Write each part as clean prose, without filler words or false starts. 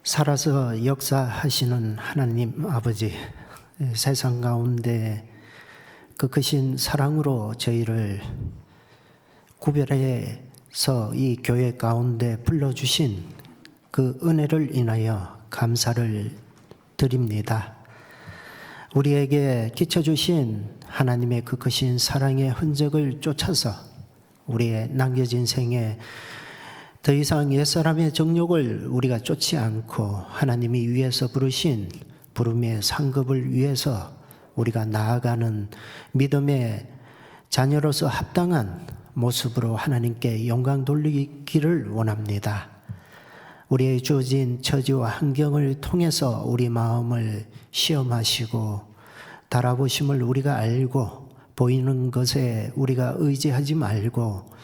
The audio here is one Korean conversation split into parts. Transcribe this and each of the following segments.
살아서 역사하시는 하나님 아버지, 세상 가운데 그 크신 사랑으로 저희를 구별해서 이 교회 가운데 불러주신 그 은혜를 인하여 감사를 드립니다. 우리에게 끼쳐주신 하나님의 그 크신 사랑의 흔적을 쫓아서 우리의 남겨진 생에 더 이상 옛사람의 정욕을 우리가 쫓지 않고 하나님이 위에서 부르신 부름의 상급을 위해서 우리가 나아가는 믿음의 자녀로서 합당한 모습으로 하나님께 영광 돌리기를 원합니다. 우리의 주어진 처지와 환경을 통해서 우리 마음을 시험하시고 달아보심을 우리가 알고 보이는 것에 우리가 의지하지 말고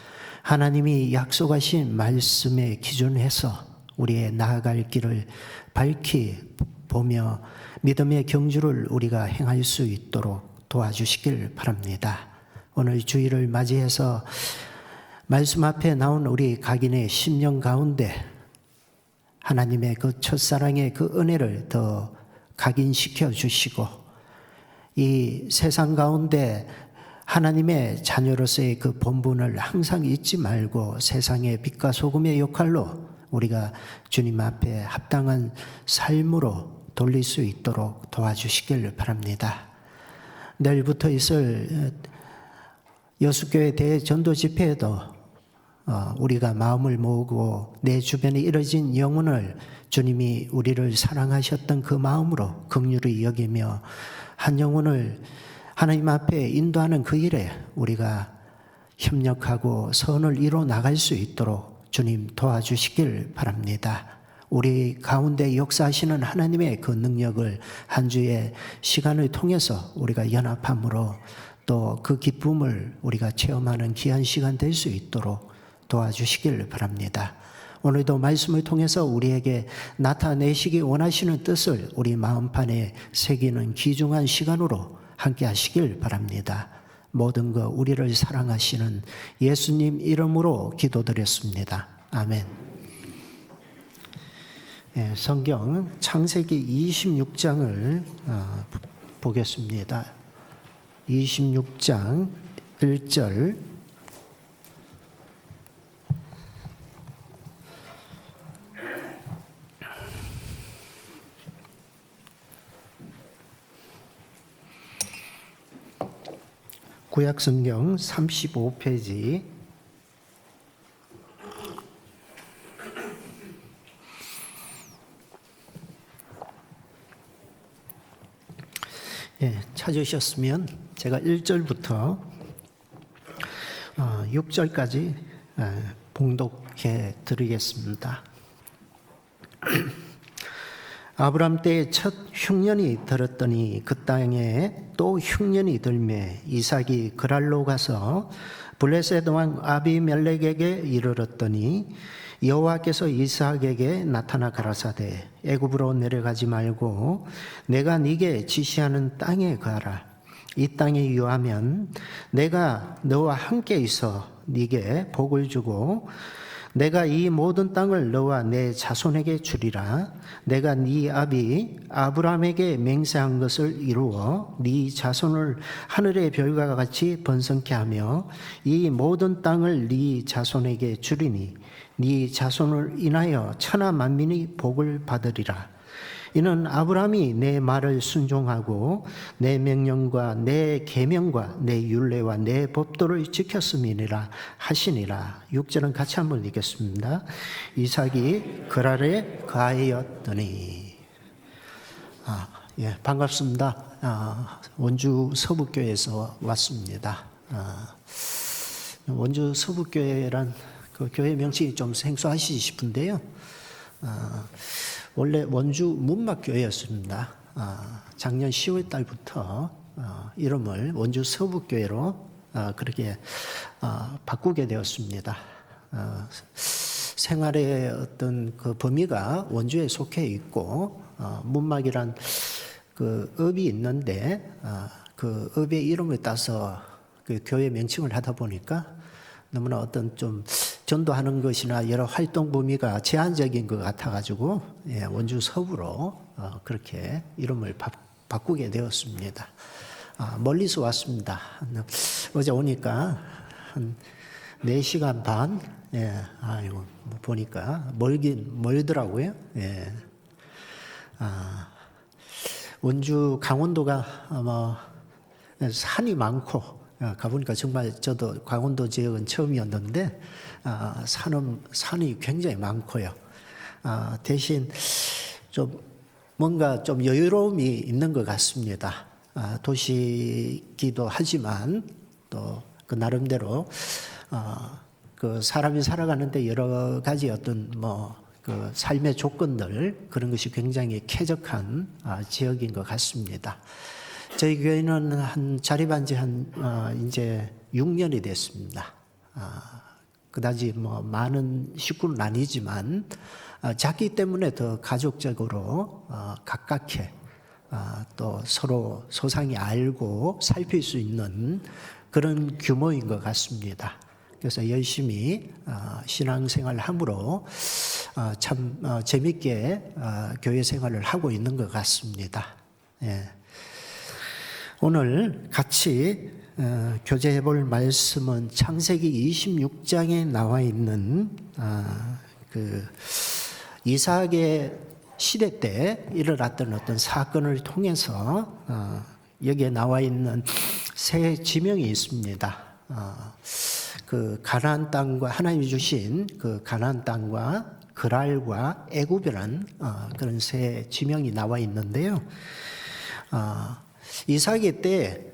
하나님이 약속하신 말씀에 기준해서 우리의 나아갈 길을 밝히 보며 믿음의 경주를 우리가 행할 수 있도록 도와주시길 바랍니다. 오늘 주일을 맞이해서 말씀 앞에 나온 우리 각인의 심령 가운데 하나님의 그 첫사랑의 그 은혜를 더 각인시켜 주시고 이 세상 가운데 하나님의 자녀로서의 그 본분을 항상 잊지 말고 세상의 빛과 소금의 역할로 우리가 주님 앞에 합당한 삶으로 돌릴 수 있도록 도와주시길 바랍니다. 내일부터 있을 여수교회 대전도 집회에도 우리가 마음을 모으고 내 주변에 이뤄진 영혼을 주님이 우리를 사랑하셨던 그 마음으로 긍휼히 여기며 한 영혼을 하나님 앞에 인도하는 그 일에 우리가 협력하고 선을 이뤄 나갈 수 있도록 주님 도와주시길 바랍니다. 우리 가운데 역사하시는 하나님의 그 능력을 한 주의 시간을 통해서 우리가 연합함으로 또 그 기쁨을 우리가 체험하는 귀한 시간 될 수 있도록 도와주시길 바랍니다. 오늘도 말씀을 통해서 우리에게 나타내시기 원하시는 뜻을 우리 마음판에 새기는 귀중한 시간으로 함께 하시길 바랍니다. 모든 것 우리를 사랑하시는 예수님 이름으로 기도드렸습니다. 아멘. 성경 창세기 26장을 보겠습니다. 26장 1절 구약성경 35페이지 찾으셨으면 제가 1절부터 6절까지 봉독해 드리겠습니다. 아브람 때에 첫 흉년이 들었더니 그 땅에 또 흉년이 들매 이삭이 그랄로 가서 블레셋 왕 아비멜렉에게 이르렀더니 여호와께서 이삭에게 나타나 가라사대 애굽으로 내려가지 말고 내가 네게 지시하는 땅에 가라. 이 땅에 유하면 내가 너와 함께 있어 네게 복을 주고 내가 이 모든 땅을 너와 내 자손에게 주리라. 내가 네 아비 아브라함에게 맹세한 것을 이루어 네 자손을 하늘의 별과 같이 번성케 하며 이 모든 땅을 네 자손에게 주리니 네 자손을 인하여 천하 만민이 복을 받으리라. 이는 아브라함이 내 말을 순종하고 내 명령과 내 계명과 내 율례와 내 법도를 지켰음이니라 하시니라. 6절은 같이 한번 읽겠습니다. 이삭이 그랄에 가하였더니 반갑습니다. 원주 서북교회에서 왔습니다. 원주 서북교회란 그 교회 명칭이 좀 생소하시지 싶은데요. 원래 원주 문막교회였습니다. 작년 10월 달부터 이름을 원주 서북교회로 그렇게 바꾸게 되었습니다. 생활의 어떤 그 범위가 원주에 속해 있고 문막이란 그 업이 있는데 그 업의 이름을 따서 그 교회 명칭을 하다 보니까 너무나 어떤 좀 전도하는 것이나 여러 활동 범위가 제한적인 것 같아가지고 원주 서부로 그렇게 이름을 바꾸게 되었습니다. 멀리서 왔습니다. 어제 오니까 한 4시간 반. 아이고, 보니까 멀더라고요. 원주 강원도가 산이 많고, 가보니까 정말 저도 강원도 지역은 처음이었는데, 산이 굉장히 많고요. 대신 뭔가 좀 여유로움이 있는 것 같습니다. 도시기도 하지만 또 그 나름대로 그 사람이 살아가는데 여러 가지 어떤 그 삶의 조건들 그런 것이 굉장히 쾌적한 지역인 것 같습니다. 저희 교회는 자립한 지 이제 6년이 됐습니다. 그다지 많은 식구는 아니지만 작기 때문에 더 가족적으로 가깝게 또 서로 소상히 알고 살필 수 있는 그런 규모인 것 같습니다. 그래서 열심히 신앙생활을 함으로 참 재밌게 교회 생활을 하고 있는 것 같습니다. 오늘 같이 교제해 볼 말씀은 창세기 26장에 나와 있는 그 이삭의 시대 때 일어났던 어떤 사건을 통해서 여기에 나와 있는 세 지명이 있습니다. 그 가나안 땅과 하나님이 주신 그 가나안 땅과 그랄과 애굽이라는 그런 세 지명이 나와 있는데요. 이삭의 때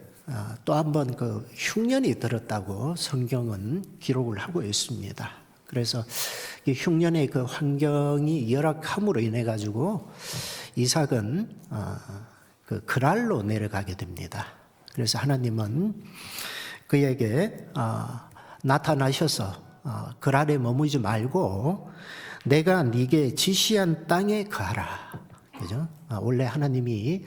또 한 번 그 흉년이 들었다고 성경은 기록을 하고 있습니다. 그래서 이 흉년의 그 환경이 열악함으로 인해 가지고 이삭은 그 그랄로 내려가게 됩니다. 그래서 하나님은 그에게 나타나셔서 그랄에 머무지 말고 내가 네게 지시한 땅에 가라. 그죠? 원래 하나님이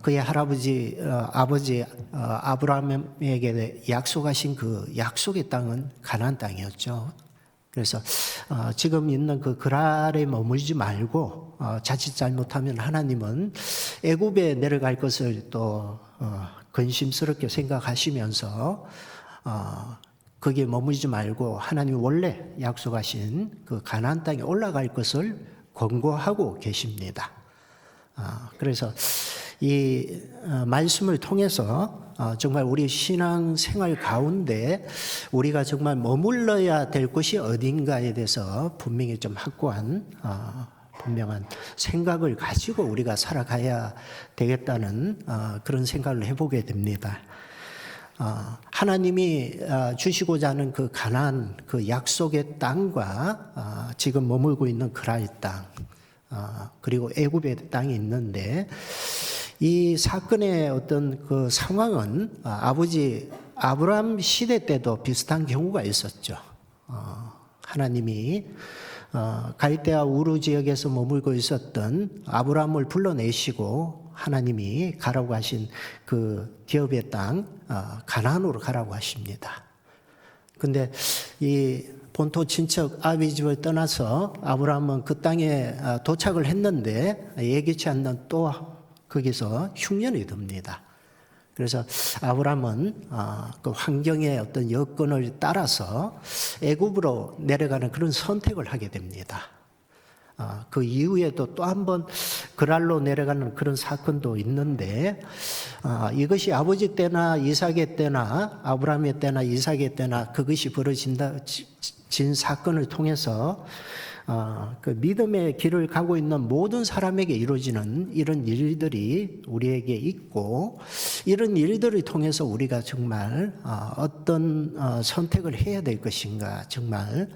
그의 아버지 아브라함에게 약속하신 그 약속의 땅은 가나안 땅이었죠. 그래서 지금 있는 그 그랄에 머물지 말고 자칫 잘못하면 하나님은 애굽에 내려갈 것을 또 근심스럽게 생각하시면서 거기에 머물지 말고 하나님이 원래 약속하신 그 가나안 땅에 올라갈 것을 권고하고 계십니다. 그래서 이 말씀을 통해서 정말 우리 신앙 생활 가운데 우리가 정말 머물러야 될 곳이 어딘가에 대해서 분명히 좀 확고한 분명한 생각을 가지고 우리가 살아가야 되겠다는 그런 생각을 해보게 됩니다. 하나님이 주시고자 하는 그 가나안 그 약속의 땅과 지금 머물고 있는 그랄 땅 그리고 애굽의 땅이 있는데 이 사건의 어떤 그 상황은 아버지 아브라함 시대 때도 비슷한 경우가 있었죠. 하나님이 갈대아 우르 지역에서 머물고 있었던 아브라함을 불러내시고 하나님이 가라고 하신 그 기업의 땅 가나안으로 가라고 하십니다. 근데 이 본토 친척 아비 집을 떠나서 아브라함은 그 땅에 도착을 했는데 예기치 않는 또 거기서 흉년이 듭니다. 그래서 아브라함은 그 환경의 어떤 여건을 따라서 애굽으로 내려가는 그런 선택을 하게 됩니다. 그 이후에도 또 한 번 그랄로 내려가는 그런 사건도 있는데 이것이 아버지 때나 이삭의 때나 아브라함의 때나 이삭의 때나 그것이 벌어진 사건을 통해서 그 믿음의 길을 가고 있는 모든 사람에게 이루어지는 이런 일들이 우리에게 있고 이런 일들을 통해서 우리가 정말 어떤 선택을 해야 될 것인가 정말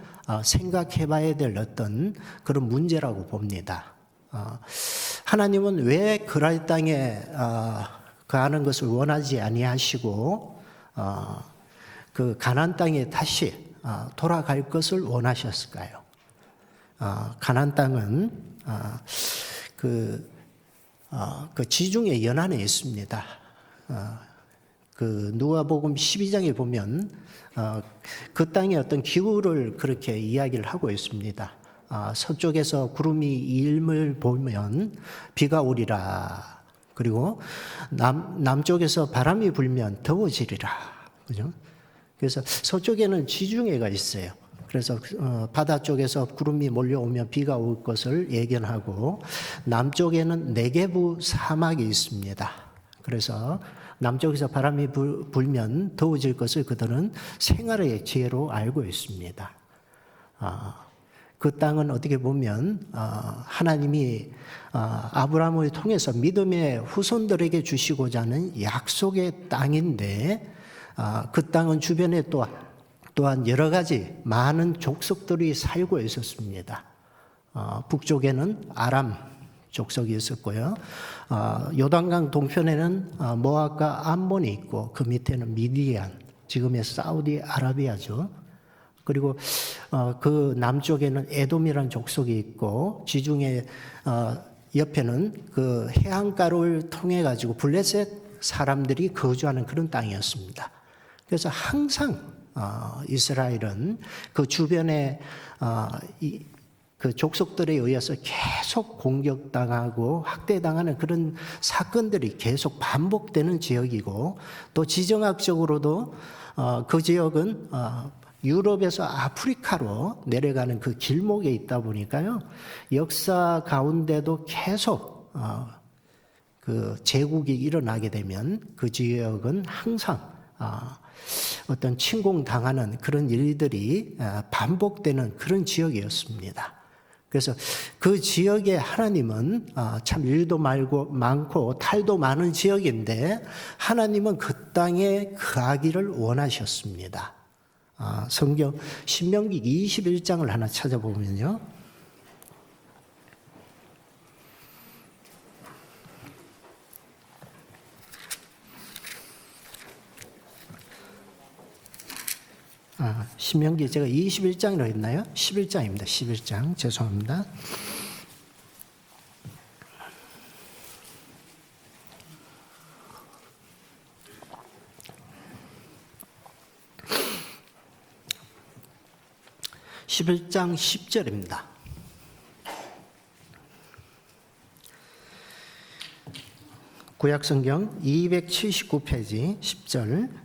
생각해 봐야 될 어떤 그런 문제라고 봅니다. 하나님은 왜 그랄 땅에 거하는 것을 원하지 아니하시고 그 가나안 땅에 다시 돌아갈 것을 원하셨을까요? 가나안 땅은 그 지중해 연안에 있습니다. 그 누가복음 12장에 보면 그 땅의 어떤 기후를 그렇게 이야기를 하고 있습니다. 서쪽에서 구름이 일임을 보면 비가 오리라. 그리고 남쪽에서 바람이 불면 더워지리라. 그죠? 그래서 서쪽에는 지중해가 있어요. 그래서 바다 쪽에서 구름이 몰려오면 비가 올 것을 예견하고, 남쪽에는 네게부 사막이 있습니다. 그래서 남쪽에서 바람이 불면 더워질 것을 그들은 생활의 지혜로 알고 있습니다. 그 땅은 어떻게 보면 하나님이 아브라함을 통해서 믿음의 후손들에게 주시고자 하는 약속의 땅인데, 그 땅은 주변에 또한 여러 가지 많은 족속들이 살고 있었습니다. 북쪽에는 아람 족속이 있었고요. 요단강 동편에는 모압과 암몬이 있고, 그 밑에는 미디안, 지금의 사우디아라비아죠. 그리고 그 남쪽에는 에돔이라는 족속이 있고, 지중해 옆에는 그 해안가를 통해 가지고 블레셋 사람들이 거주하는 그런 땅이었습니다. 그래서 항상 이스라엘은 그 주변에 그 족속들에 의해서 계속 공격당하고 학대당하는 그런 사건들이 계속 반복되는 지역이고, 또 지정학적으로도 그 지역은 유럽에서 아프리카로 내려가는 그 길목에 있다 보니까요, 역사 가운데도 계속 그 제국이 일어나게 되면 그 지역은 항상 어떤 침공당하는 그런 일들이 반복되는 그런 지역이었습니다. 그래서 그 지역에 하나님은 참 일도 많고 탈도 많은 지역인데, 하나님은 그 땅에 거하기를 원하셨습니다. 성경 신명기 21장을 하나 찾아보면요, 신명기 제가 21장이라고 했나요? 11장입니다. 11장. 죄송합니다. (11장) 10절입니다. 구약성경 279페이지 10절.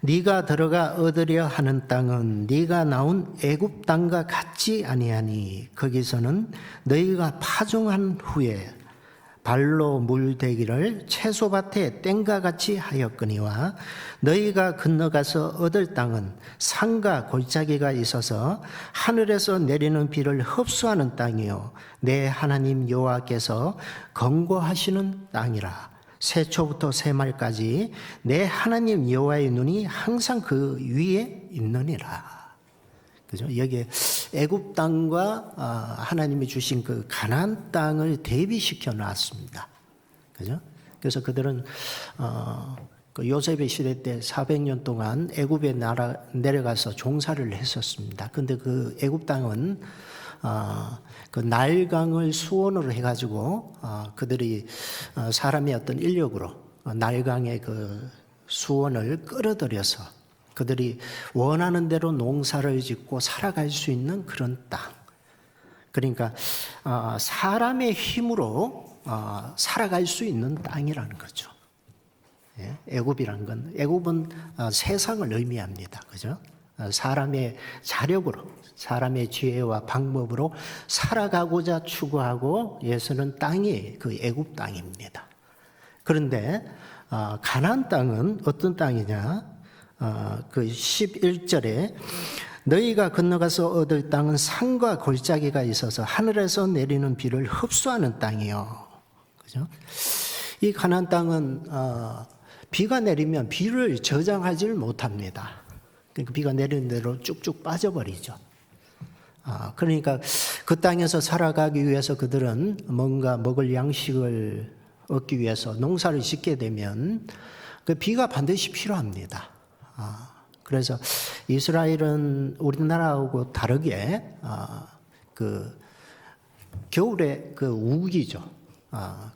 네가 들어가 얻으려 하는 땅은 네가 나온 애굽 땅과 같지 아니하니, 거기서는 너희가 파종한 후에 발로 물대기를 채소밭에 땡과 같이 하였거니와, 너희가 건너가서 얻을 땅은 산과 골짜기가 있어서 하늘에서 내리는 비를 흡수하는 땅이요 내 하나님 여호와께서 권고하시는 땅이라. 새초부터 새말까지 내 하나님 여호와의 눈이 항상 그 위에 있느니라. 그죠? 여기에 애굽 땅과 하나님이 주신 그 가나안 땅을 대비시켜 놨습니다. 그죠? 그래서 그들은 그 요셉의 시대 때 400년 동안 애굽에 내려가서 종사를 했었습니다. 근데 그 애굽 땅은 그 나일강을 수원으로 해가지고 그들이 사람의 어떤 인력으로 나일강의 그 수원을 끌어들여서 그들이 원하는 대로 농사를 짓고 살아갈 수 있는 그런 땅. 그러니까 사람의 힘으로 살아갈 수 있는 땅이라는 거죠. 애굽이라는 건, 애굽은 세상을 의미합니다. 그죠? 사람의 자력으로, 사람의 지혜와 방법으로 살아가고자 추구하고 애쓰는 땅이 그 애굽 땅입니다. 그런데 가나안 땅은 어떤 땅이냐? 그 11절에 너희가 건너가서 얻을 땅은 산과 골짜기가 있어서 하늘에서 내리는 비를 흡수하는 땅이요. 그죠? 이 가나안 땅은 비가 내리면 비를 저장하지를 못합니다. 그러니까 비가 내리는 대로 쭉쭉 빠져버리죠. 그러니까 그 땅에서 살아가기 위해서 그들은 뭔가 먹을 양식을 얻기 위해서 농사를 짓게 되면 그 비가 반드시 필요합니다. 그래서 이스라엘은 우리나라하고 다르게 그 겨울에 그 우기죠.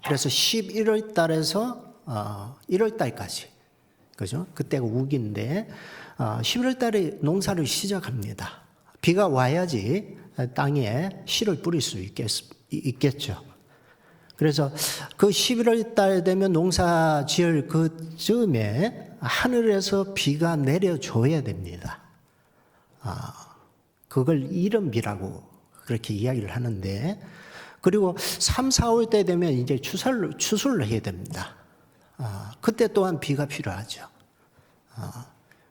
그래서 11월 달에서 1월 달까지. 그죠? 그때가 우기인데 11월 달에 농사를 시작합니다. 비가 와야지 땅에 씨를 뿌릴 수 있겠죠. 그래서 그 11월 달 되면 농사 지을 그 즈음에 하늘에서 비가 내려줘야 됩니다. 그걸 이른비라고 그렇게 이야기를 하는데, 그리고 3, 4월 때 되면 이제 추수를 해야 됩니다. 그때 또한 비가 필요하죠.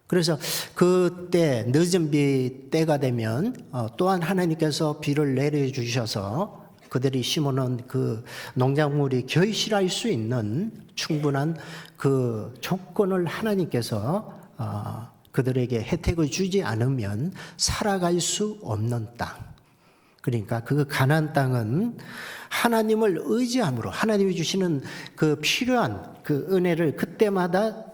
그래서 그때 늦은 비 때가 되면 또한 하나님께서 비를 내려주셔서 그들이 심어놓은 그 농작물이 결실할 수 있는 충분한 그 조건을 하나님께서 그들에게 혜택을 주지 않으면 살아갈 수 없는 땅. 그러니까 그 가나안 땅은 하나님을 의지함으로 하나님이 주시는 그 필요한 그 은혜를 그때마다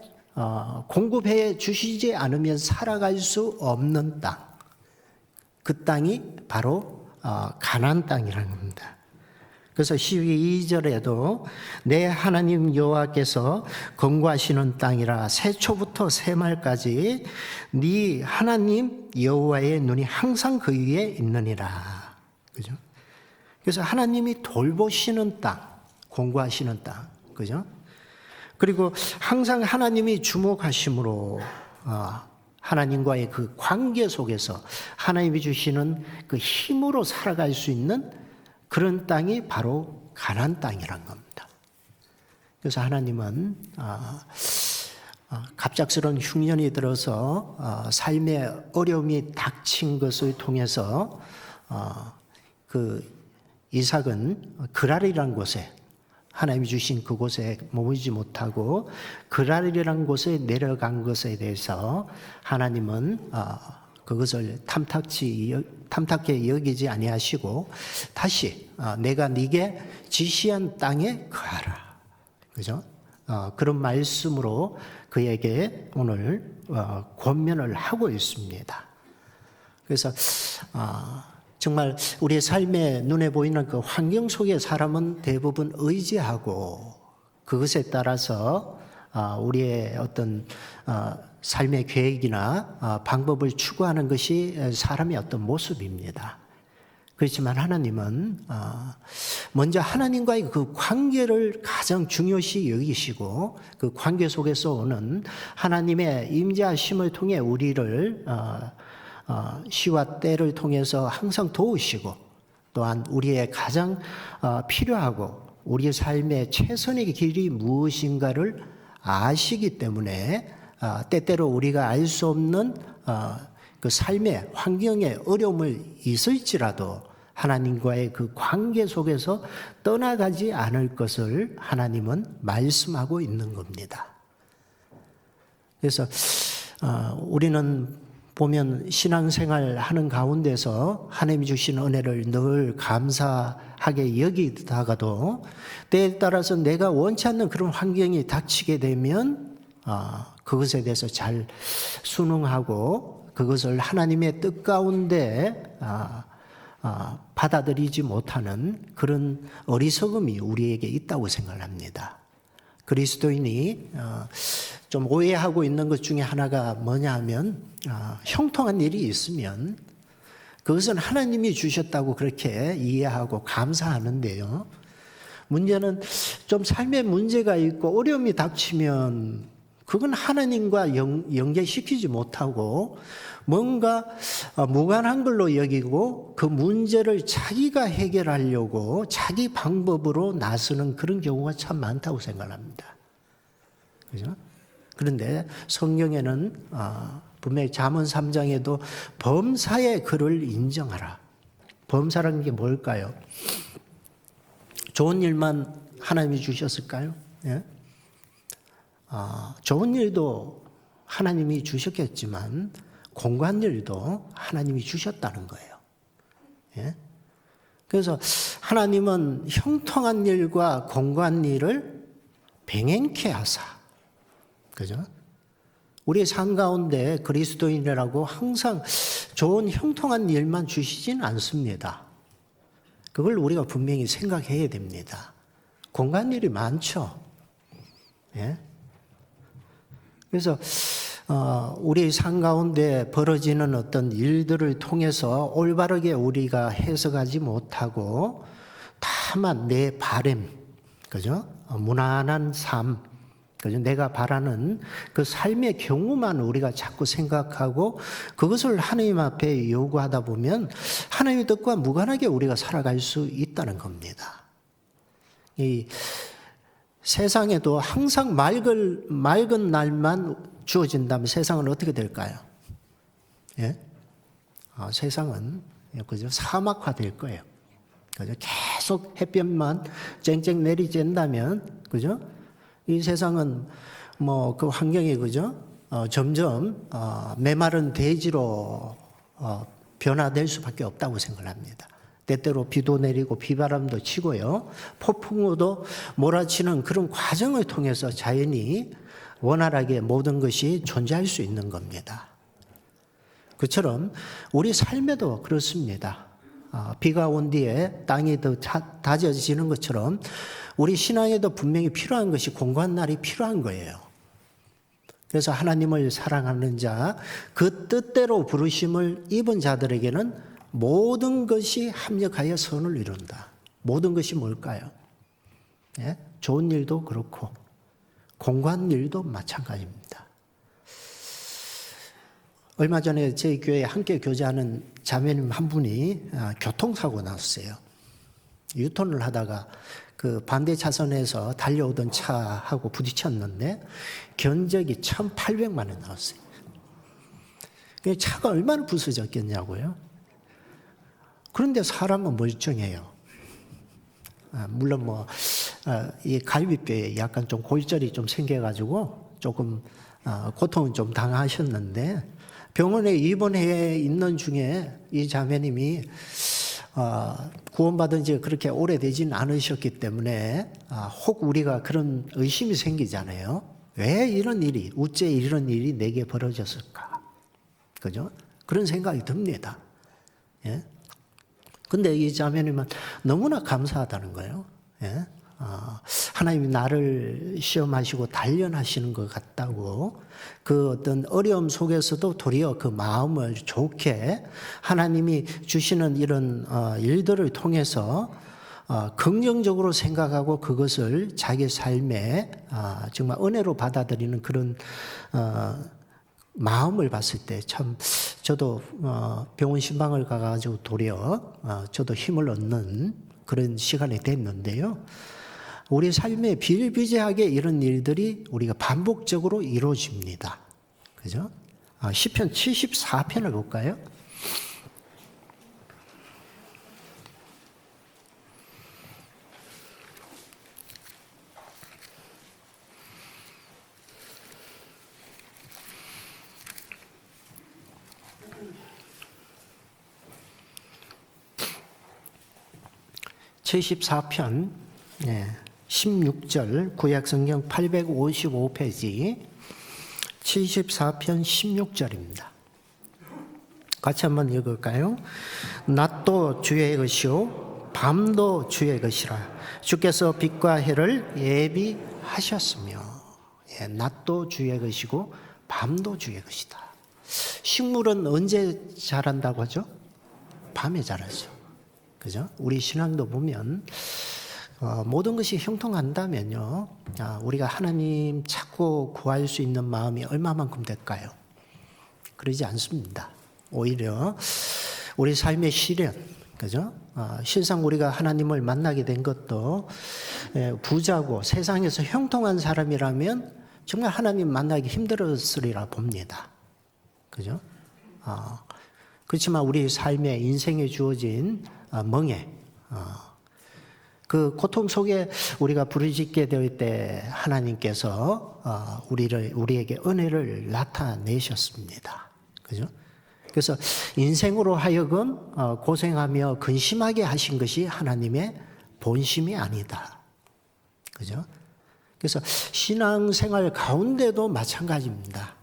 공급해 주시지 않으면 살아갈 수 없는 땅. 그 땅이 바로 가나안 땅이라는 겁니다. 그래서 12절에도 내 하나님 여호와께서 건고하시는 땅이라 새초부터 새말까지 네 하나님 여호와의 눈이 항상 그 위에 있느니라. 그죠? 그래서 하나님이 돌보시는 땅, 공고하시는 땅. 그죠? 그리고 항상 하나님이 주목하심으로 하나님과의 그 관계 속에서 하나님이 주시는 그 힘으로 살아갈 수 있는 그런 땅이 바로 가나안 땅이란 겁니다. 그래서 하나님은 갑작스러운 흉년이 들어서 삶의 어려움이 닥친 것을 통해서 그 이삭은 그랄이라는 곳에, 하나님이 주신 그곳에 머물지 못하고 그랄이라는 곳에 내려간 것에 대해서 하나님은 그것을 탐탁게 여기지 아니하시고 다시 내가 네게 지시한 땅에 거하라. 그죠? 그런 말씀으로 그에게 오늘 권면을 하고 있습니다. 그래서 정말 우리의 삶에 눈에 보이는 그 환경 속의 사람은 대부분 의지하고 그것에 따라서 우리의 어떤 삶의 계획이나 방법을 추구하는 것이 사람의 어떤 모습입니다. 그렇지만 하나님은 먼저 하나님과의 그 관계를 가장 중요시 여기시고 그 관계 속에서 오는 하나님의 임재하심을 통해 우리를 시와 때를 통해서 항상 도우시고 또한 우리의 가장 필요하고 우리의 삶의 최선의 길이 무엇인가를 아시기 때문에 때때로 우리가 알 수 없는 그 삶의 환경에 어려움을 있을지라도 하나님과의 그 관계 속에서 떠나가지 않을 것을 하나님은 말씀하고 있는 겁니다. 그래서 우리는 보면 신앙생활 하는 가운데서 하나님이 주신 은혜를 늘 감사하게 여기다가도 때에 따라서 내가 원치 않는 그런 환경이 닥치게 되면 그것에 대해서 잘 순응하고 그것을 하나님의 뜻 가운데 받아들이지 못하는 그런 어리석음이 우리에게 있다고 생각합니다. 그리스도인이 좀 오해하고 있는 것 중에 하나가 뭐냐 하면 형통한 일이 있으면 그것은 하나님이 주셨다고 그렇게 이해하고 감사하는데요. 문제는 좀 삶에 문제가 있고 어려움이 닥치면 그건 하나님과 연계시키지 못하고 뭔가 무관한 걸로 여기고 그 문제를 자기가 해결하려고 자기 방법으로 나서는 그런 경우가 참 많다고 생각합니다. 그죠? 그런데 성경에는 분명히 잠언 3장에도 범사의 그를 인정하라. 범사라는 게 뭘까요? 좋은 일만 하나님이 주셨을까요? 예? 좋은 일도 하나님이 주셨겠지만 공고한 일도 하나님이 주셨다는 거예요. 예? 그래서 하나님은 형통한 일과 공고한 일을 병행케 하사, 그죠? 우리의 삶 가운데 그리스도인이라고 항상 좋은 형통한 일만 주시진 않습니다. 그걸 우리가 분명히 생각해야 됩니다. 공고한 일이 많죠. 예? 그래서 우리 삶 가운데 벌어지는 어떤 일들을 통해서 올바르게 우리가 해석하지 못하고 다만 내 바램, 그죠? 무난한 삶, 그죠? 내가 바라는 그 삶의 경우만 우리가 자꾸 생각하고 그것을 하나님 앞에 요구하다 보면 하나님의 뜻과 무관하게 우리가 살아갈 수 있다는 겁니다. 이 세상에도 항상 맑은 날만 주어진다면 세상은 어떻게 될까요? 예? 세상은 그죠? 사막화될 거예요. 그죠? 계속 햇볕만 쨍쨍 내리쬐다면, 그죠? 이 세상은 뭐 그 환경이 그죠? 점점 메마른 대지로 변화될 수밖에 없다고 생각합니다. 때때로 비도 내리고 비바람도 치고요. 폭풍우도 몰아치는 그런 과정을 통해서 자연이 원활하게 모든 것이 존재할 수 있는 겁니다. 그처럼 우리 삶에도 그렇습니다. 비가 온 뒤에 땅이 더 다져지는 것처럼 우리 신앙에도 분명히 필요한 것이 공고한 날이 필요한 거예요. 그래서 하나님을 사랑하는 자, 그 뜻대로 부르심을 입은 자들에게는 모든 것이 합력하여 선을 이룬다. 모든 것이 뭘까요? 예? 좋은 일도 그렇고 공고한 일도 마찬가지입니다. 얼마 전에 저희 교회에 함께 교제하는 자매님 한 분이 교통사고 났어요. 유턴을 하다가 그 반대 차선에서 달려오던 차하고 부딪혔는데 견적이 1,800만 원 나왔어요. 차가 얼마나 부서졌겠냐고요. 그런데 사람은 멀쩡해요. 물론 이 갈비뼈에 약간 좀 골절이 좀 생겨가지고 조금 고통은 좀 당하셨는데 병원에 입원해 있는 중에 이 자매님이 구원받은 지 그렇게 오래되진 않으셨기 때문에 혹 우리가 그런 의심이 생기잖아요. 왜 이런 일이, 어째 이런 일이 내게 벌어졌을까? 그죠? 그런 생각이 듭니다. 예? 근데 이 자매님은 너무나 감사하다는 거예요. 예? 하나님이 나를 시험하시고 단련하시는 것 같다고 그 어떤 어려움 속에서도 도리어 그 마음을 좋게 하나님이 주시는 이런 일들을 통해서 긍정적으로 생각하고 그것을 자기 삶에 정말 은혜로 받아들이는 그런 마음을 봤을 때 참 저도 병원 신방을 가가지고 도리어 저도 힘을 얻는 그런 시간이 됐는데요. 우리 삶에 비일비재하게 이런 일들이 우리가 반복적으로 이루어집니다. 그죠? 시편 74편을 볼까요? (74편) 16절 구약성경 855페이지 74편 16절입니다. 같이 한번 읽을까요? 낮도 주의 것이요 밤도 주의 것이라 주께서 빛과 해를 예비하셨으며. 낮도 주의 것이고 밤도 주의 것이다. 식물은 언제 자란다고 하죠? 밤에 자라죠. 그죠? 우리 신앙도 보면 모든 것이 형통한다면요, 우리가 하나님 찾고 구할 수 있는 마음이 얼마만큼 될까요? 그러지 않습니다. 오히려 우리 삶의 시련, 그죠? 실상 우리가 하나님을 만나게 된 것도 부자고 세상에서 형통한 사람이라면 정말 하나님 만나기 힘들었으리라 봅니다. 그죠? 그렇지만 우리 삶의 인생에 주어진 멍에 그 고통 속에 우리가 부르짖게 될 때 하나님께서 우리에게 은혜를 나타내셨습니다. 그죠? 그래서 인생으로 하여금 고생하며 근심하게 하신 것이 하나님의 본심이 아니다. 그죠? 그래서 신앙생활 가운데도 마찬가지입니다.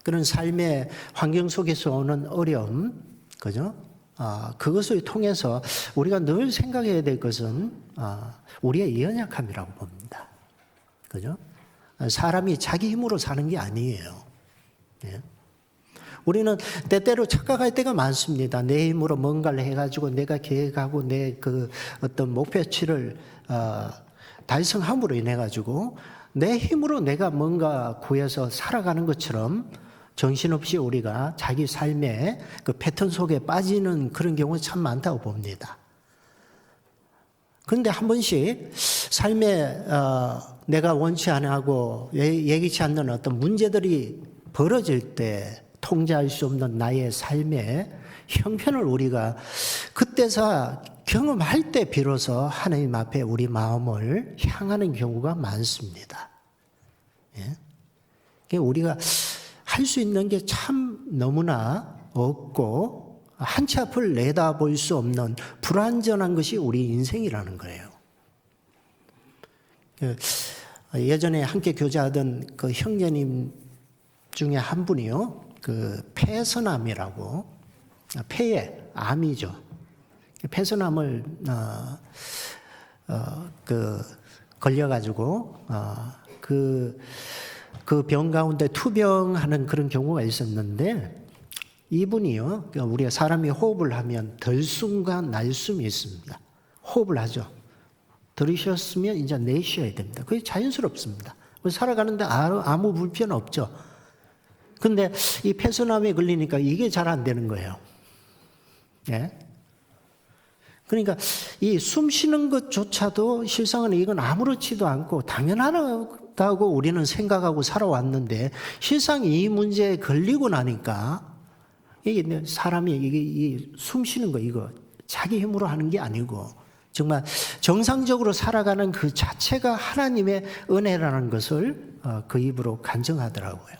그런 삶의 환경 속에서 오는 어려움, 그죠? 그것을 통해서 우리가 늘 생각해야 될 것은 우리의 연약함이라고 봅니다. 그죠? 사람이 자기 힘으로 사는 게 아니에요. 예. 우리는 때때로 착각할 때가 많습니다. 내 힘으로 뭔가를 해가지고 내가 계획하고 내 그 어떤 목표치를 달성함으로 인해 가지고 내 힘으로 내가 뭔가 구해서 살아가는 것처럼 정신없이 우리가 자기 삶의 그 패턴 속에 빠지는 그런 경우가 참 많다고 봅니다. 그런데 한 번씩 삶에 내가 원치 않고 예기치 않는 어떤 문제들이 벌어질 때 통제할 수 없는 나의 삶의 형편을 우리가 그때서 경험할 때 비로소 하나님 앞에 우리 마음을 향하는 경우가 많습니다. 예? 우리가 할 수 있는 게 참 너무나 없고 한 치 앞을 내다볼 수 없는 불완전한 것이 우리 인생이라는 거예요. 예전에 함께 교제하던 그 형제님 중에 한 분이요, 그 폐선암이라고, 폐에 암이죠. 폐선암을 걸려가지고 그 병 가운데 투병하는 그런 경우가 있었는데, 이분이요, 우리가 사람이 호흡을 하면 들숨과 날숨이 있습니다. 호흡을 하죠. 들이셨으면 이제 내쉬어야 됩니다. 그게 자연스럽습니다. 살아가는데 아무 불편 없죠. 근데 이 폐선암에 걸리니까 이게 잘 안 되는 거예요. 예? 그러니까 이 숨 쉬는 것조차도 실상은 이건 아무렇지도 않고 당연하다고 우리는 생각하고 살아왔는데, 실상 이 문제에 걸리고 나니까 이게 사람이 이게 숨 쉬는 거 이거 자기 힘으로 하는 게 아니고 정말 정상적으로 살아가는 그 자체가 하나님의 은혜라는 것을 그 입으로 간증하더라고요.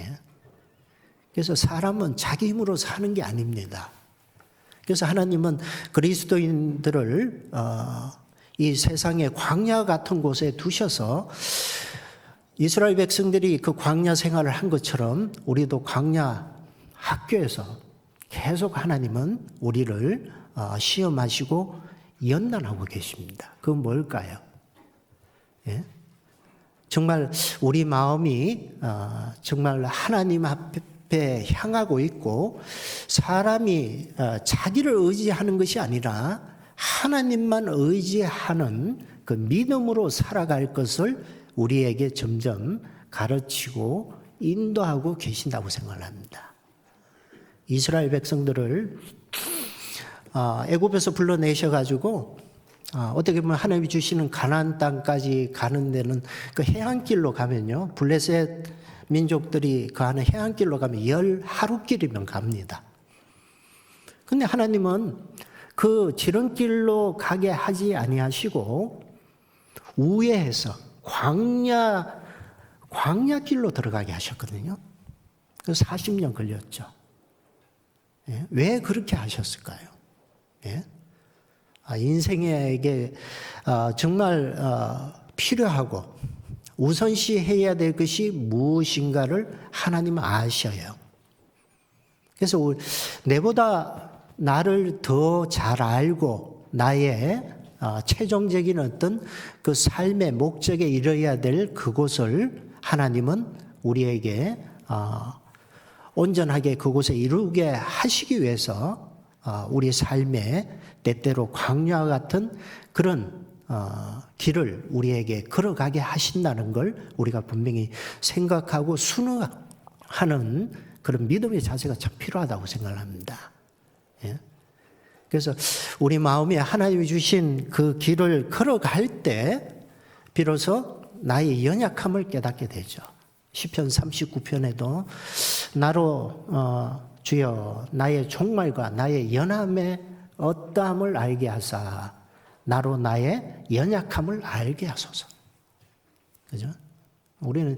예? 그래서 사람은 자기 힘으로 사는 게 아닙니다. 그래서 하나님은 그리스도인들을 이 세상의 광야 같은 곳에 두셔서 이스라엘 백성들이 그 광야 생활을 한 것처럼 우리도 광야 학교에서 계속 하나님은 우리를 시험하시고 연단하고 계십니다. 그건 뭘까요? 예? 정말 우리 마음이 정말 하나님 앞에 향하고 있고 사람이 자기를 의지하는 것이 아니라 하나님만 의지하는 그 믿음으로 살아갈 것을 우리에게 점점 가르치고 인도하고 계신다고 생각을 합니다. 이스라엘 백성들을 애굽에서 불러내셔가지고 어떻게 보면 하나님이 주시는 가나안 땅까지 가는 데는 그 해안길로 가면요, 블레셋 민족들이 그 안에 해안길로 가면 10하루길이면 갑니다. 근데 하나님은 그 지름길로 가게 하지 아니하시고 우회해서 광야길로 들어가게 하셨거든요. 그래서 40년 걸렸죠. 예? 왜 그렇게 하셨을까요? 예? 인생에게 정말 필요하고 우선시해야 될 것이 무엇인가를 하나님은 아셔요. 그래서 내보다 나를 더 잘 알고 나의 최종적인 어떤 그 삶의 목적에 이르러야 될 그곳을 하나님은 우리에게 온전하게 그곳에 이루게 하시기 위해서 우리 삶에 때때로 광야와 같은 그런 길을 우리에게 걸어가게 하신다는 걸 우리가 분명히 생각하고 순응하는 그런 믿음의 자세가 참 필요하다고 생각을 합니다. 예? 그래서 우리 마음에 하나님이 주신 그 길을 걸어갈 때 비로소 나의 연약함을 깨닫게 되죠. 시편 39편에도 나로 주여 나의 종말과 나의 연함의 어떠함을 알게 하사 나로 나의 연약함을 알게 하소서. 그죠? 우리는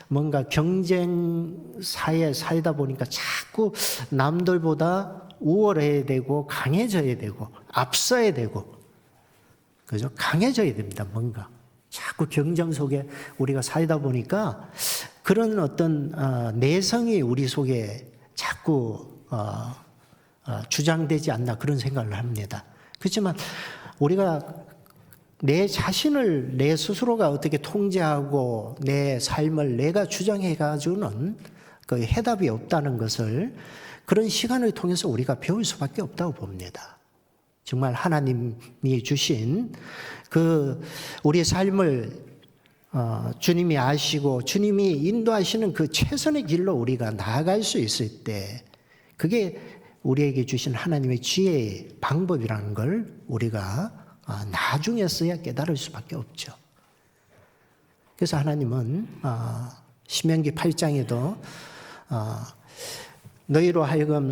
뭔가 경쟁사에 살다 보니까 자꾸 남들보다 우월해야 되고 강해져야 되고 앞서야 되고, 그죠? 강해져야 됩니다. 뭔가 자꾸 경쟁 속에 우리가 살다 보니까 그런 어떤 내성이 우리 속에 자꾸 주장되지 않나 그런 생각을 합니다. 그렇지만 우리가 내 자신을 내 스스로가 어떻게 통제하고 내 삶을 내가 주장해 가지고는 그 해답이 없다는 것을 그런 시간을 통해서 우리가 배울 수밖에 없다고 봅니다. 정말 하나님이 주신 그 우리의 삶을 주님이 아시고 주님이 인도하시는 그 최선의 길로 우리가 나아갈 수 있을 때 그게 우리에게 주신 하나님의 지혜의 방법이라는 걸 우리가 나중에서야 깨달을 수밖에 없죠. 그래서 하나님은 신명기 8장에도 너희로 하여금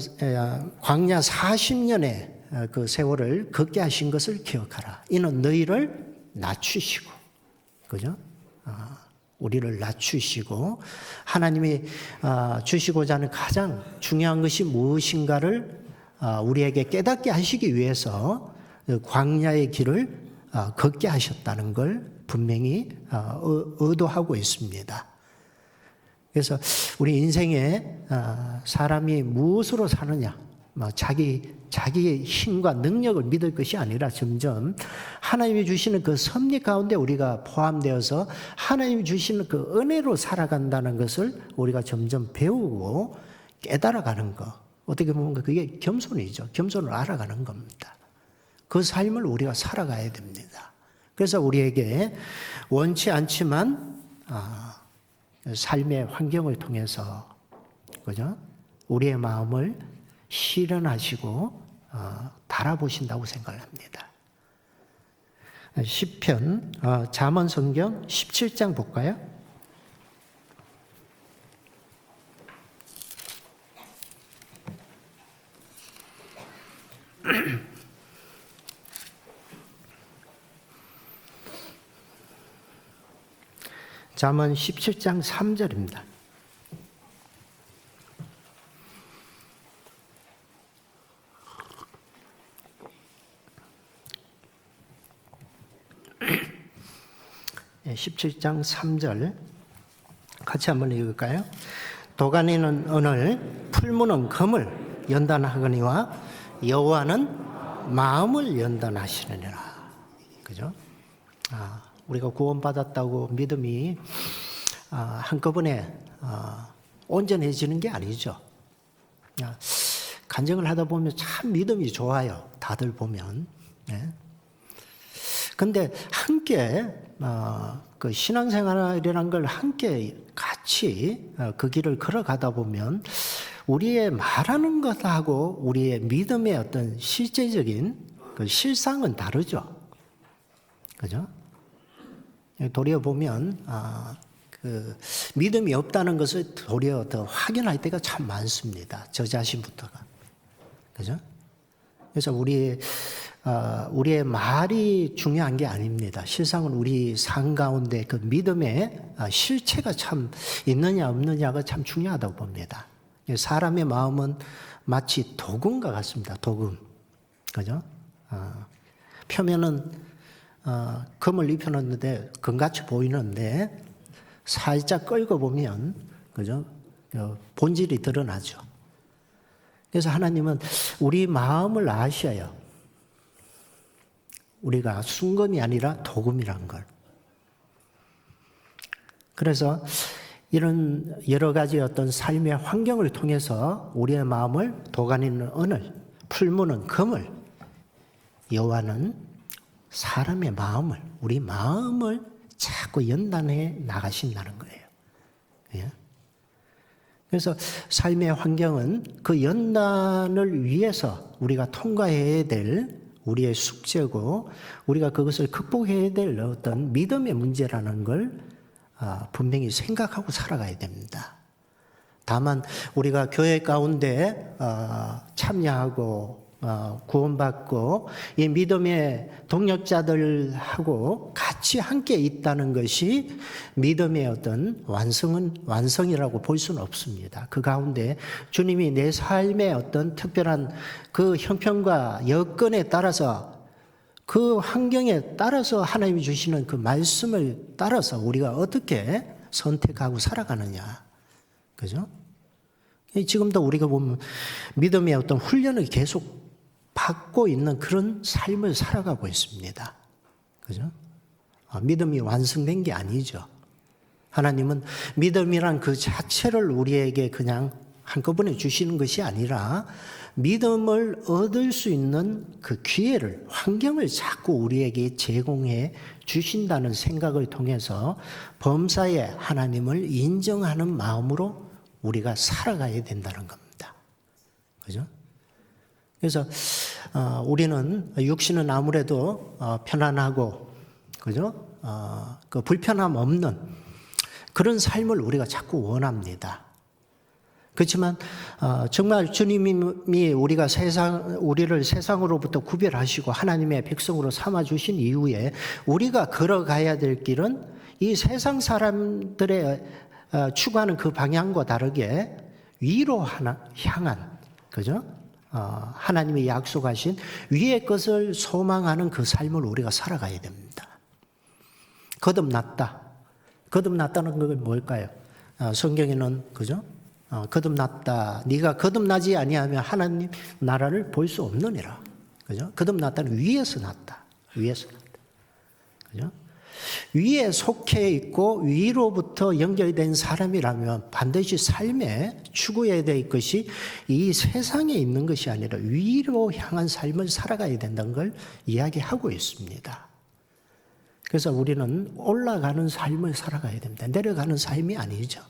광야 40년의 그 세월을 걷게 하신 것을 기억하라. 이는 너희를 낮추시고, 그죠? 우리를 낮추시고 하나님이 주시고자 하는 가장 중요한 것이 무엇인가를 우리에게 깨닫게 하시기 위해서 광야의 길을 걷게 하셨다는 걸 분명히 의도하고 있습니다. 그래서 우리 인생에 사람이 무엇으로 사느냐, 자기의 힘과 능력을 믿을 것이 아니라 점점 하나님이 주시는 그 섭리 가운데 우리가 포함되어서 하나님이 주시는 그 은혜로 살아간다는 것을 우리가 점점 배우고 깨달아가는 것. 어떻게 보면 그게 겸손이죠. 겸손을 알아가는 겁니다. 그 삶을 우리가 살아가야 됩니다. 그래서 우리에게 원치 않지만 삶의 환경을 통해서, 그죠? 우리의 마음을 실현하시고 달아보신다고 생각을 합니다. 시편 잠언 성경 17장 볼까요? 잠언 17장 3절입니다. 네, 17장 3절 같이 한번 읽을까요? 도가니는 은을, 풀무는 금을 연단하거니와 여호와는 마음을 연단하시느니라. 그죠? 우리가 구원받았다고 믿음이 한꺼번에 온전해지는 게 아니죠. 간증을 하다 보면 참 믿음이 좋아요. 다들 보면. 네. 근데 함께 그 신앙생활이라는 걸 함께 같이 그 길을 걸어가다 보면 우리의 말하는 것하고 우리의 믿음의 어떤 실제적인 그 실상은 다르죠. 그죠? 도리어 보면 그 믿음이 없다는 것을 도리어 더 확인할 때가 참 많습니다. 저 자신부터가. 그죠? 그래서 우리의 말이 중요한 게 아닙니다. 실상은 우리 삶 가운데 그 믿음의 실체가 참 있느냐 없느냐가 참 중요하다고 봅니다. 사람의 마음은 마치 도금과 같습니다. 도금. 그죠? 표면은 금을 입혀놨는데 금같이 보이는데 살짝 끌고 보면, 그죠? 본질이 드러나죠. 그래서 하나님은 우리 마음을 아셔요. 우리가 순금이 아니라 도금이란 걸. 그래서 이런 여러 가지 어떤 삶의 환경을 통해서 우리의 마음을 도가니는 은을, 풀무는 금을, 여호와는 사람의 마음을, 우리 마음을 자꾸 연단해 나가신다는 거예요. 예? 그래서 삶의 환경은 그 연단을 위해서 우리가 통과해야 될 우리의 숙제고 우리가 그것을 극복해야 될 어떤 믿음의 문제라는 걸 분명히 생각하고 살아가야 됩니다. 다만 우리가 교회 가운데 참여하고 구원받고 이 믿음의 동역자들하고 같이 함께 있다는 것이 믿음의 어떤 완성이라고 볼 수는 없습니다. 그 가운데 주님이 내 삶의 어떤 특별한 그 형편과 여건에 따라서 그 환경에 따라서 하나님이 주시는 그 말씀을 따라서 우리가 어떻게 선택하고 살아가느냐. 그죠? 지금도 우리가 보면 믿음의 어떤 훈련을 계속 받고 있는 그런 삶을 살아가고 있습니다. 그죠? 믿음이 완성된 게 아니죠. 하나님은 믿음이란 그 자체를 우리에게 그냥 한꺼번에 주시는 것이 아니라 믿음을 얻을 수 있는 그 기회를, 환경을 자꾸 우리에게 제공해 주신다는 생각을 통해서 범사에 하나님을 인정하는 마음으로 우리가 살아가야 된다는 겁니다. 그죠? 그래서 우리는 육신은 아무래도 편안하고, 그죠? 그 불편함 없는 그런 삶을 우리가 자꾸 원합니다. 그렇지만 정말 주님이 우리를 세상으로부터 구별하시고 하나님의 백성으로 삼아 주신 이후에 우리가 걸어가야 될 길은 이 세상 사람들의 추구하는 그 방향과 다르게 위로 향한, 그죠? 하나님이 약속하신 위의 것을 소망하는 그 삶을 우리가 살아가야 됩니다. 거듭났다. 거듭났다는 건 뭘까요? 성경에는, 그죠? 거듭났다. 네가 거듭나지 아니하면 하나님 나라를 볼 수 없느니라. 그죠? 거듭났다는 위에서 났다. 위에서 났다. 그죠? 위에 속해 있고 위로부터 연결된 사람이라면 반드시 삶에 추구해야 될 것이 이 세상에 있는 것이 아니라 위로 향한 삶을 살아가야 된다는 걸 이야기하고 있습니다. 그래서 우리는 올라가는 삶을 살아가야 됩니다. 내려가는 삶이 아니죠.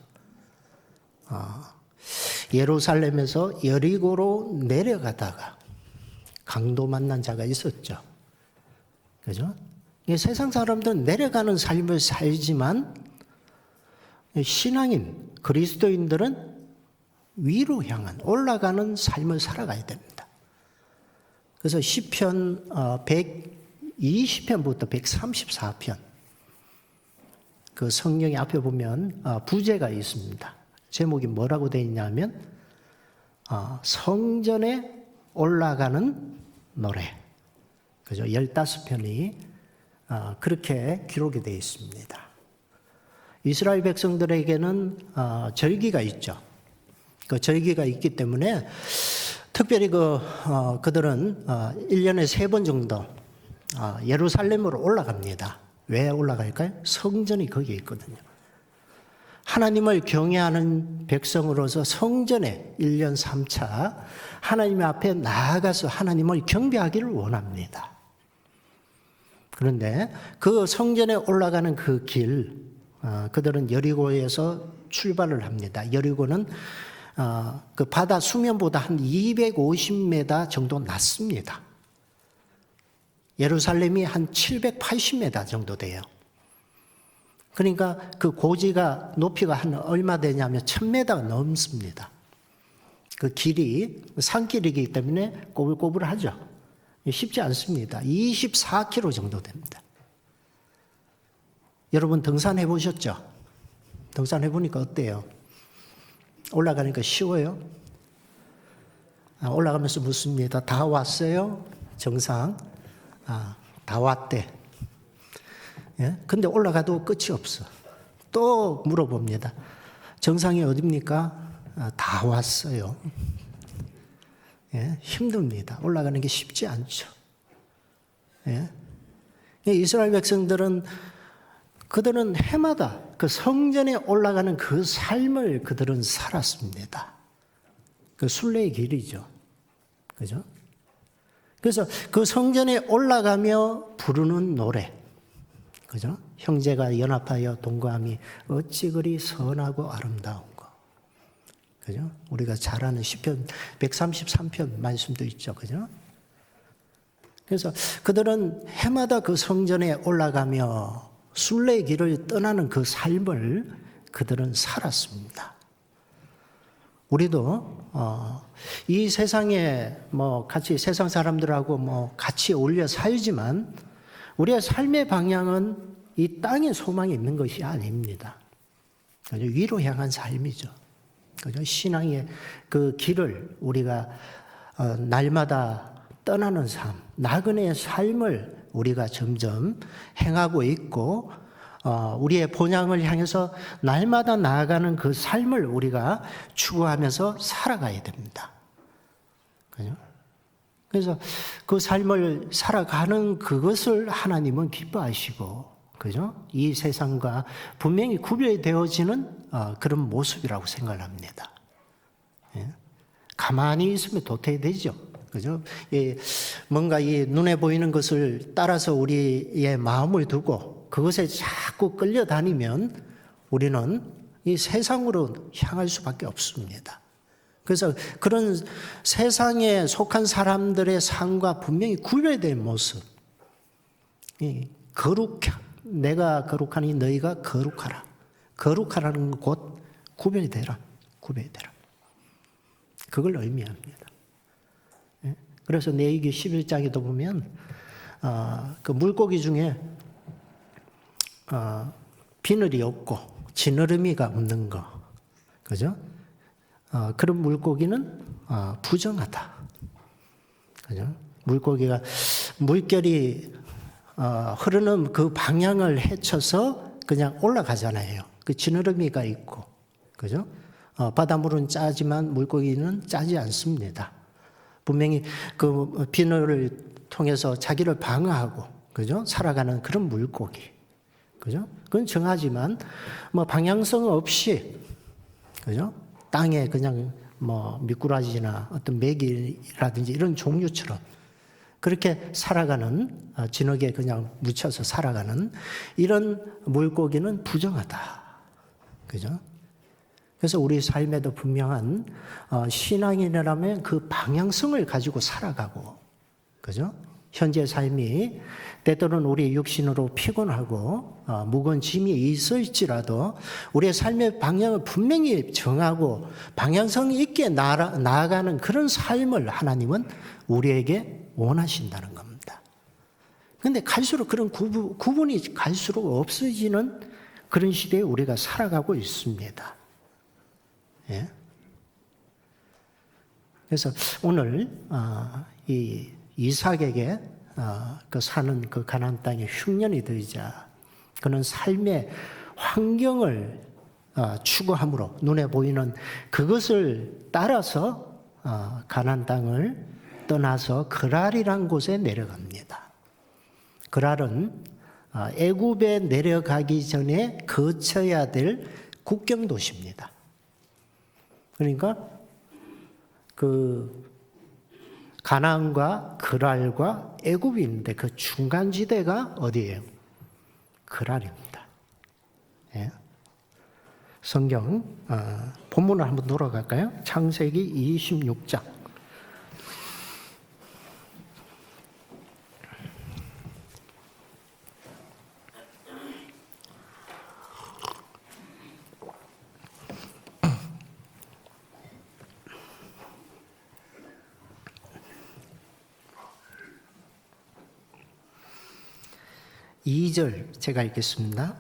예루살렘에서 여리고로 내려가다가 강도 만난 자가 있었죠. 그죠? 세상 사람들은 내려가는 삶을 살지만 신앙인, 그리스도인들은 위로 향한 올라가는 삶을 살아가야 됩니다. 그래서 시편 120편부터 134편 그 성경의 앞에 보면 부제가 있습니다. 제목이 뭐라고 되어 있냐면 성전에 올라가는 노래. 그죠? 15편이 그렇게 기록이 되어 있습니다. 이스라엘 백성들에게는 절기가 있죠. 그 절기가 있기 때문에 특별히 그들은 1년에 3번 정도 예루살렘으로 올라갑니다. 왜 올라갈까요? 성전이 거기에 있거든요. 하나님을 경외하는 백성으로서 성전에 1년 3차 하나님 앞에 나아가서 하나님을 경배하기를 원합니다. 그런데 그 성전에 올라가는 그 길, 그들은 여리고에서 출발을 합니다. 여리고는 그 바다 수면보다 한 250m 정도 낮습니다. 예루살렘이 한 780m 정도 돼요. 그러니까 그 고지가 높이가 한 얼마 되냐면 1000m 넘습니다. 그 길이 산길이기 때문에 꼬불꼬불하죠. 쉽지 않습니다. 24km 정도 됩니다. 여러분 등산해 보셨죠? 등산해 보니까 어때요? 올라가니까 쉬워요? 올라가면서 묻습니다. 다 왔어요? 정상? 다 왔대. 예? 근데 올라가도 끝이 없어. 또 물어봅니다. 정상이 어딥니까? 다 왔어요. 예? 힘듭니다. 올라가는 게 쉽지 않죠. 예? 이스라엘 백성들은 그들은 해마다 그 성전에 올라가는 그 삶을 그들은 살았습니다. 그 순례의 길이죠. 그죠? 그래서 그 성전에 올라가며 부르는 노래. 그죠? 형제가 연합하여 동거함이 어찌 그리 선하고 아름다운고. 그죠? 우리가 잘 아는 시편 133편 말씀도 있죠. 그죠? 그래서 그들은 해마다 그 성전에 올라가며 순례의 길을 떠나는 그 삶을 그들은 살았습니다. 우리도 이 세상에 같이 세상 사람들하고 같이 어울려 살지만 우리의 삶의 방향은 이 땅에 소망이 있는 것이 아닙니다. 위로 향한 삶이죠. 신앙의 그 길을 우리가 날마다 떠나는 삶, 나그네의 삶을 우리가 점점 행하고 있고 우리의 본향을 향해서 날마다 나아가는 그 삶을 우리가 추구하면서 살아가야 됩니다. 그죠? 그래서 그 삶을 살아가는 그것을 하나님은 기뻐하시고, 그죠? 이 세상과 분명히 구별되어지는 그런 모습이라고 생각을 합니다. 예? 가만히 있으면 도태되죠. 그죠? 예, 뭔가 이 눈에 보이는 것을 따라서 우리의 마음을 두고 그것에 자꾸 끌려다니면 우리는 이 세상으로 향할 수밖에 없습니다. 그래서 그런 세상에 속한 사람들의 삶과 분명히 구별된 모습, 내가 거룩하니 너희가 거룩하라. 거룩하라는 곧 구별되라. 구별되라. 그걸 의미합니다. 그래서 레위기 11장에도 보면 그 물고기 중에 비늘이 없고 지느러미가 없는 거, 그죠? 그런 물고기는 부정하다. 그죠? 물고기가 물결이 흐르는 그 방향을 헤쳐서 그냥 올라가잖아요. 그 지느러미가 있고, 그죠? 바닷물은 짜지만 물고기는 짜지 않습니다. 분명히 그 비늘을 통해서 자기를 방어하고, 그죠? 살아가는 그런 물고기, 그죠? 그건 정하지만 뭐 방향성 없이, 그죠? 땅에 그냥 뭐 미꾸라지나 어떤 메기라든지 이런 종류처럼 그렇게 살아가는, 진흙에 그냥 묻혀서 살아가는 이런 물고기는 부정하다. 그죠? 그래서 우리 삶에도 분명한 신앙인이라면 그 방향성을 가지고 살아가고, 그죠? 현재 삶이 때때로는 우리 육신으로 피곤하고 무거운 짐이 있을지라도 우리의 삶의 방향을 분명히 정하고 방향성 있게 나아가는 그런 삶을 하나님은 우리에게 원하신다는 겁니다. 그런데 갈수록 그런 구분이 갈수록 없어지는 그런 시대에 우리가 살아가고 있습니다. 예? 그래서 오늘 이 이삭에게 그 사는 그 가나안 땅에 흉년이 들자 그는 삶의 환경을 추구함으로 눈에 보이는 그것을 따라서 가나안 땅을 떠나서 그랄이란 곳에 내려갑니다. 그랄은 애굽에 내려가기 전에 거쳐야 될 국경 도시입니다. 그러니까 그 가나안과 그랄과 애굽이 있는데 그 중간 지대가 어디예요? 그랄입니다. 예. 성경 본문을 한번 돌아갈까요? 창세기 26장. 이 절 제가 읽겠습니다.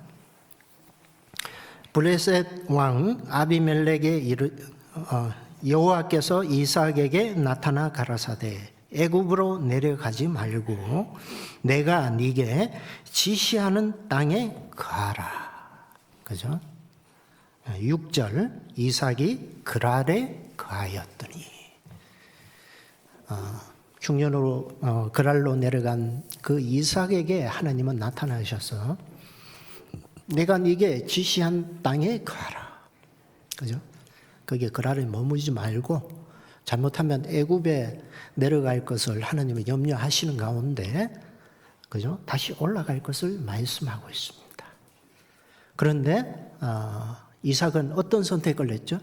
블레셋 왕 아비멜렉의 여호와께서 이삭에게 나타나 가라사대 애굽으로 내려가지 말고 내가 네게 지시하는 땅에 가라. 그죠? 6절 이삭이 그랄에 거하였더니 흉년으로 그랄로 내려간 그 이삭에게 하나님은 나타나셔서 내가 네게 지시한 땅에 가라. 그죠? 거기에 그랄에 머무르지 말고 잘못하면 애굽에 내려갈 것을 하나님은 염려하시는 가운데, 그죠? 다시 올라갈 것을 말씀하고 있습니다. 그런데 이삭은 어떤 선택을 했죠?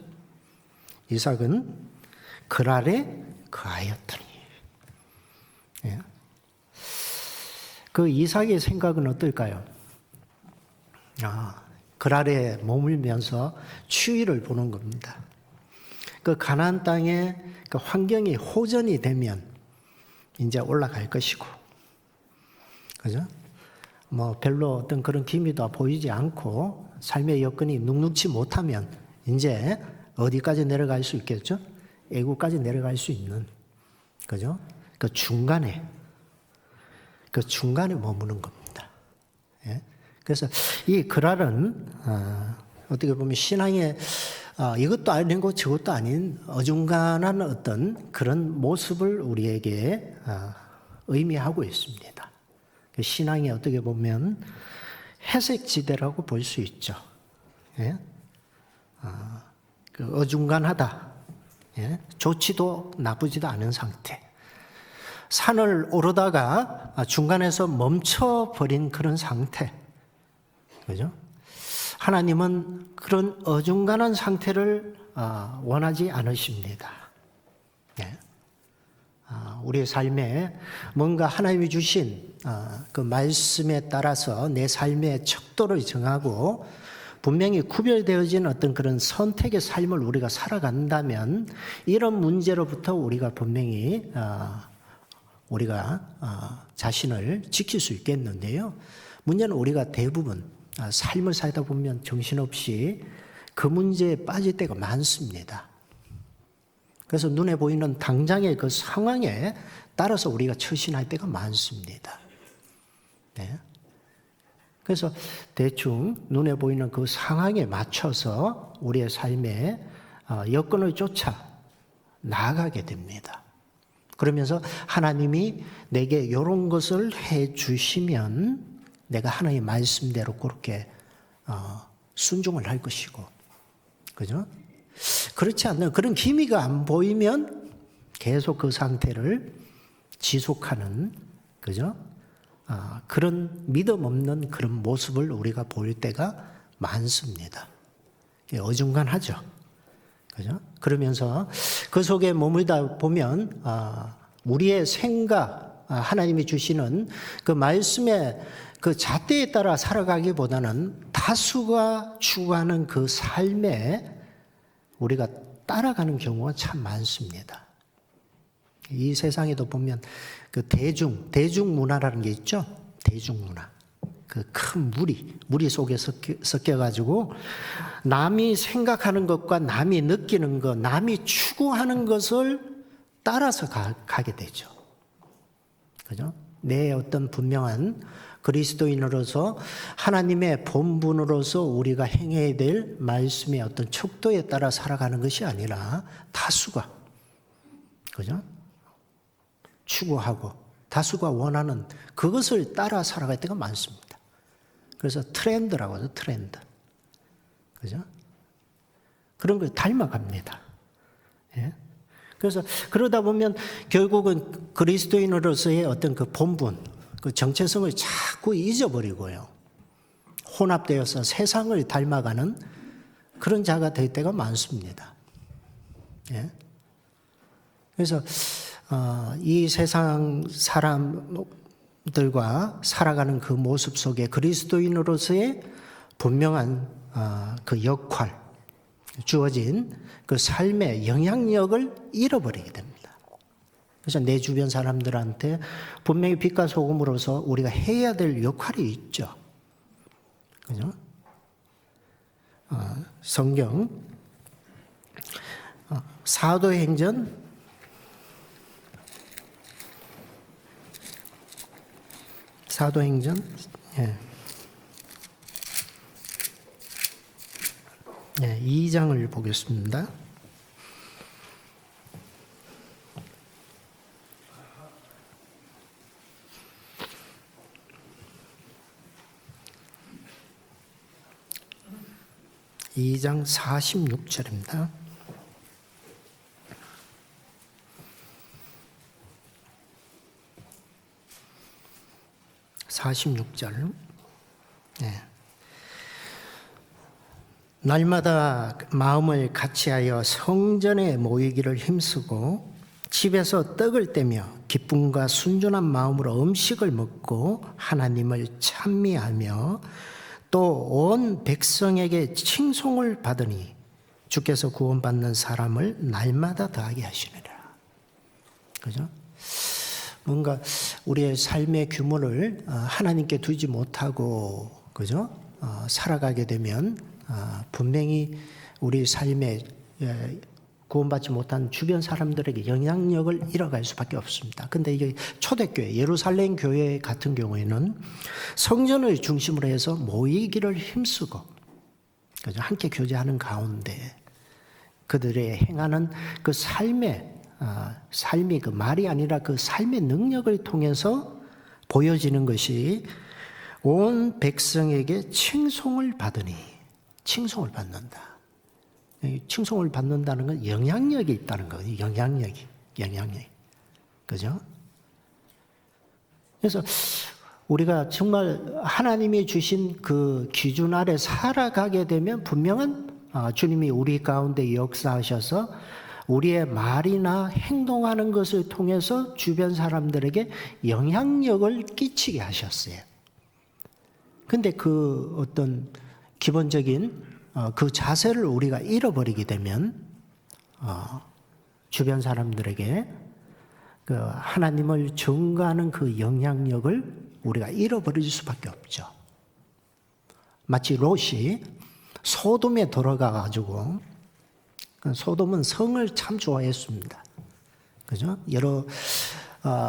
이삭은 그랄에 거하였더니. 예. 그 이삭의 생각은 어떨까요? 그랄에 머물면서 추위를 보는 겁니다. 그 가나안 땅의 그 환경이 호전이 되면 이제 올라갈 것이고, 그죠? 뭐 별로 어떤 그런 기미도 보이지 않고 삶의 여건이 눅눅지 못하면 이제 어디까지 내려갈 수 있겠죠? 애국까지 내려갈 수 있는, 그죠? 그 중간에 머무는 겁니다. 예? 그래서 이 그랄은 어떻게 보면 신앙의 이것도 아니고 저것도 아닌 어중간한 어떤 그런 모습을 우리에게 의미하고 있습니다. 신앙이 어떻게 보면 회색지대라고 볼 수 있죠. 예? 어중간하다. 예? 좋지도 나쁘지도 않은 상태. 산을 오르다가 중간에서 멈춰버린 그런 상태. 그죠? 하나님은 그런 어중간한 상태를 원하지 않으십니다. 예? 우리의 삶에 뭔가 하나님이 주신 그 말씀에 따라서 내 삶의 척도를 정하고 분명히 구별되어진 어떤 그런 선택의 삶을 우리가 살아간다면 이런 문제로부터 우리가 분명히 우리가 자신을 지킬 수 있겠는데요. 문제는 우리가 대부분 삶을 살다 보면 정신없이 그 문제에 빠질 때가 많습니다. 그래서 눈에 보이는 당장의 그 상황에 따라서 우리가 처신할 때가 많습니다. 네. 그래서 대충 눈에 보이는 그 상황에 맞춰서 우리의 삶에 여건을 쫓아 나아가게 됩니다. 그러면서 하나님이 내게 이런 것을 해 주시면 내가 하나님의 말씀대로 그렇게 순종을 할 것이고, 그죠? 그렇지 않는 그런 기미가 안 보이면 계속 그 상태를 지속하는, 그죠? 그런 믿음 없는 그런 모습을 우리가 볼 때가 많습니다. 어중간하죠. 그죠? 그러면서 그 속에 머물다 보면 우리의 생각, 하나님이 주시는 그 말씀의 그 잣대에 따라 살아가기보다는 다수가 추구하는 그 삶에 우리가 따라가는 경우가 참 많습니다. 이 세상에도 보면 그 대중문화라는 게 있죠. 대중문화. 그 큰 무리 속에 섞여가지고 남이 생각하는 것과 남이 느끼는 것, 남이 추구하는 것을 따라서 가게 되죠. 그죠? 내 어떤 분명한 그리스도인으로서 하나님의 본분으로서 우리가 행해야 될 말씀의 어떤 척도에 따라 살아가는 것이 아니라 다수가, 그죠? 추구하고 다수가 원하는 그것을 따라 살아갈 때가 많습니다. 그래서 트렌드라고 하죠. 트렌드. 그죠? 그런 걸 닮아갑니다. 예? 그래서 그러다 보면 결국은 그리스도인으로서의 어떤 그 본분, 그 정체성을 자꾸 잊어버리고요. 혼합되어서 세상을 닮아가는 그런 자가 될 때가 많습니다. 예? 그래서 이 세상 사람들과 살아가는 그 모습 속에 그리스도인으로서의 분명한 그 역할, 주어진 그 삶의 영향력을 잃어버리게 됩니다. 그래서 내 주변 사람들한테 분명히 빛과 소금으로서 우리가 해야 될 역할이 있죠. 그죠? 성경 사도행전 2장을 보겠습니다. 이 장 46절입니다. 날마다 마음을 같이하여 성전에 모이기를 힘쓰고 집에서 떡을 떼며 기쁨과 순전한 마음으로 음식을 먹고 하나님을 찬미하며 또 온 백성에게 칭송을 받으니 주께서 구원받는 사람을 날마다 더하게 하시느니라. 그죠? 뭔가 우리의 삶의 규모를 하나님께 두지 못하고, 그죠? 살아가게 되면 분명히 우리 삶에 구원받지 못한 주변 사람들에게 영향력을 잃어갈 수밖에 없습니다. 근데 이게 초대교회, 예루살렘 교회 같은 경우에는 성전을 중심으로 해서 모이기를 힘쓰고, 그죠? 함께 교제하는 가운데 그들의 행하는 그 삶이 그 말이 아니라 그 삶의 능력을 통해서 보여지는 것이 온 백성에게 칭송을 받으니, 칭송을 받는다. 칭송을 받는다는 건 영향력이 있다는 거예요. 영향력이. 그죠? 그래서 우리가 정말 하나님이 주신 그 기준 아래 살아가게 되면 분명한 주님이 우리 가운데 역사하셔서 우리의 말이나 행동하는 것을 통해서 주변 사람들에게 영향력을 끼치게 하셨어요. 근데 그 어떤 기본적인 그 자세를 우리가 잃어버리게 되면 주변 사람들에게 그 하나님을 전가하는 그 영향력을 우리가 잃어버릴 수밖에 없죠. 마치 롯이 소돔에 들어가가지고, 소돔은 성을 참 좋아했습니다. 그죠? 여러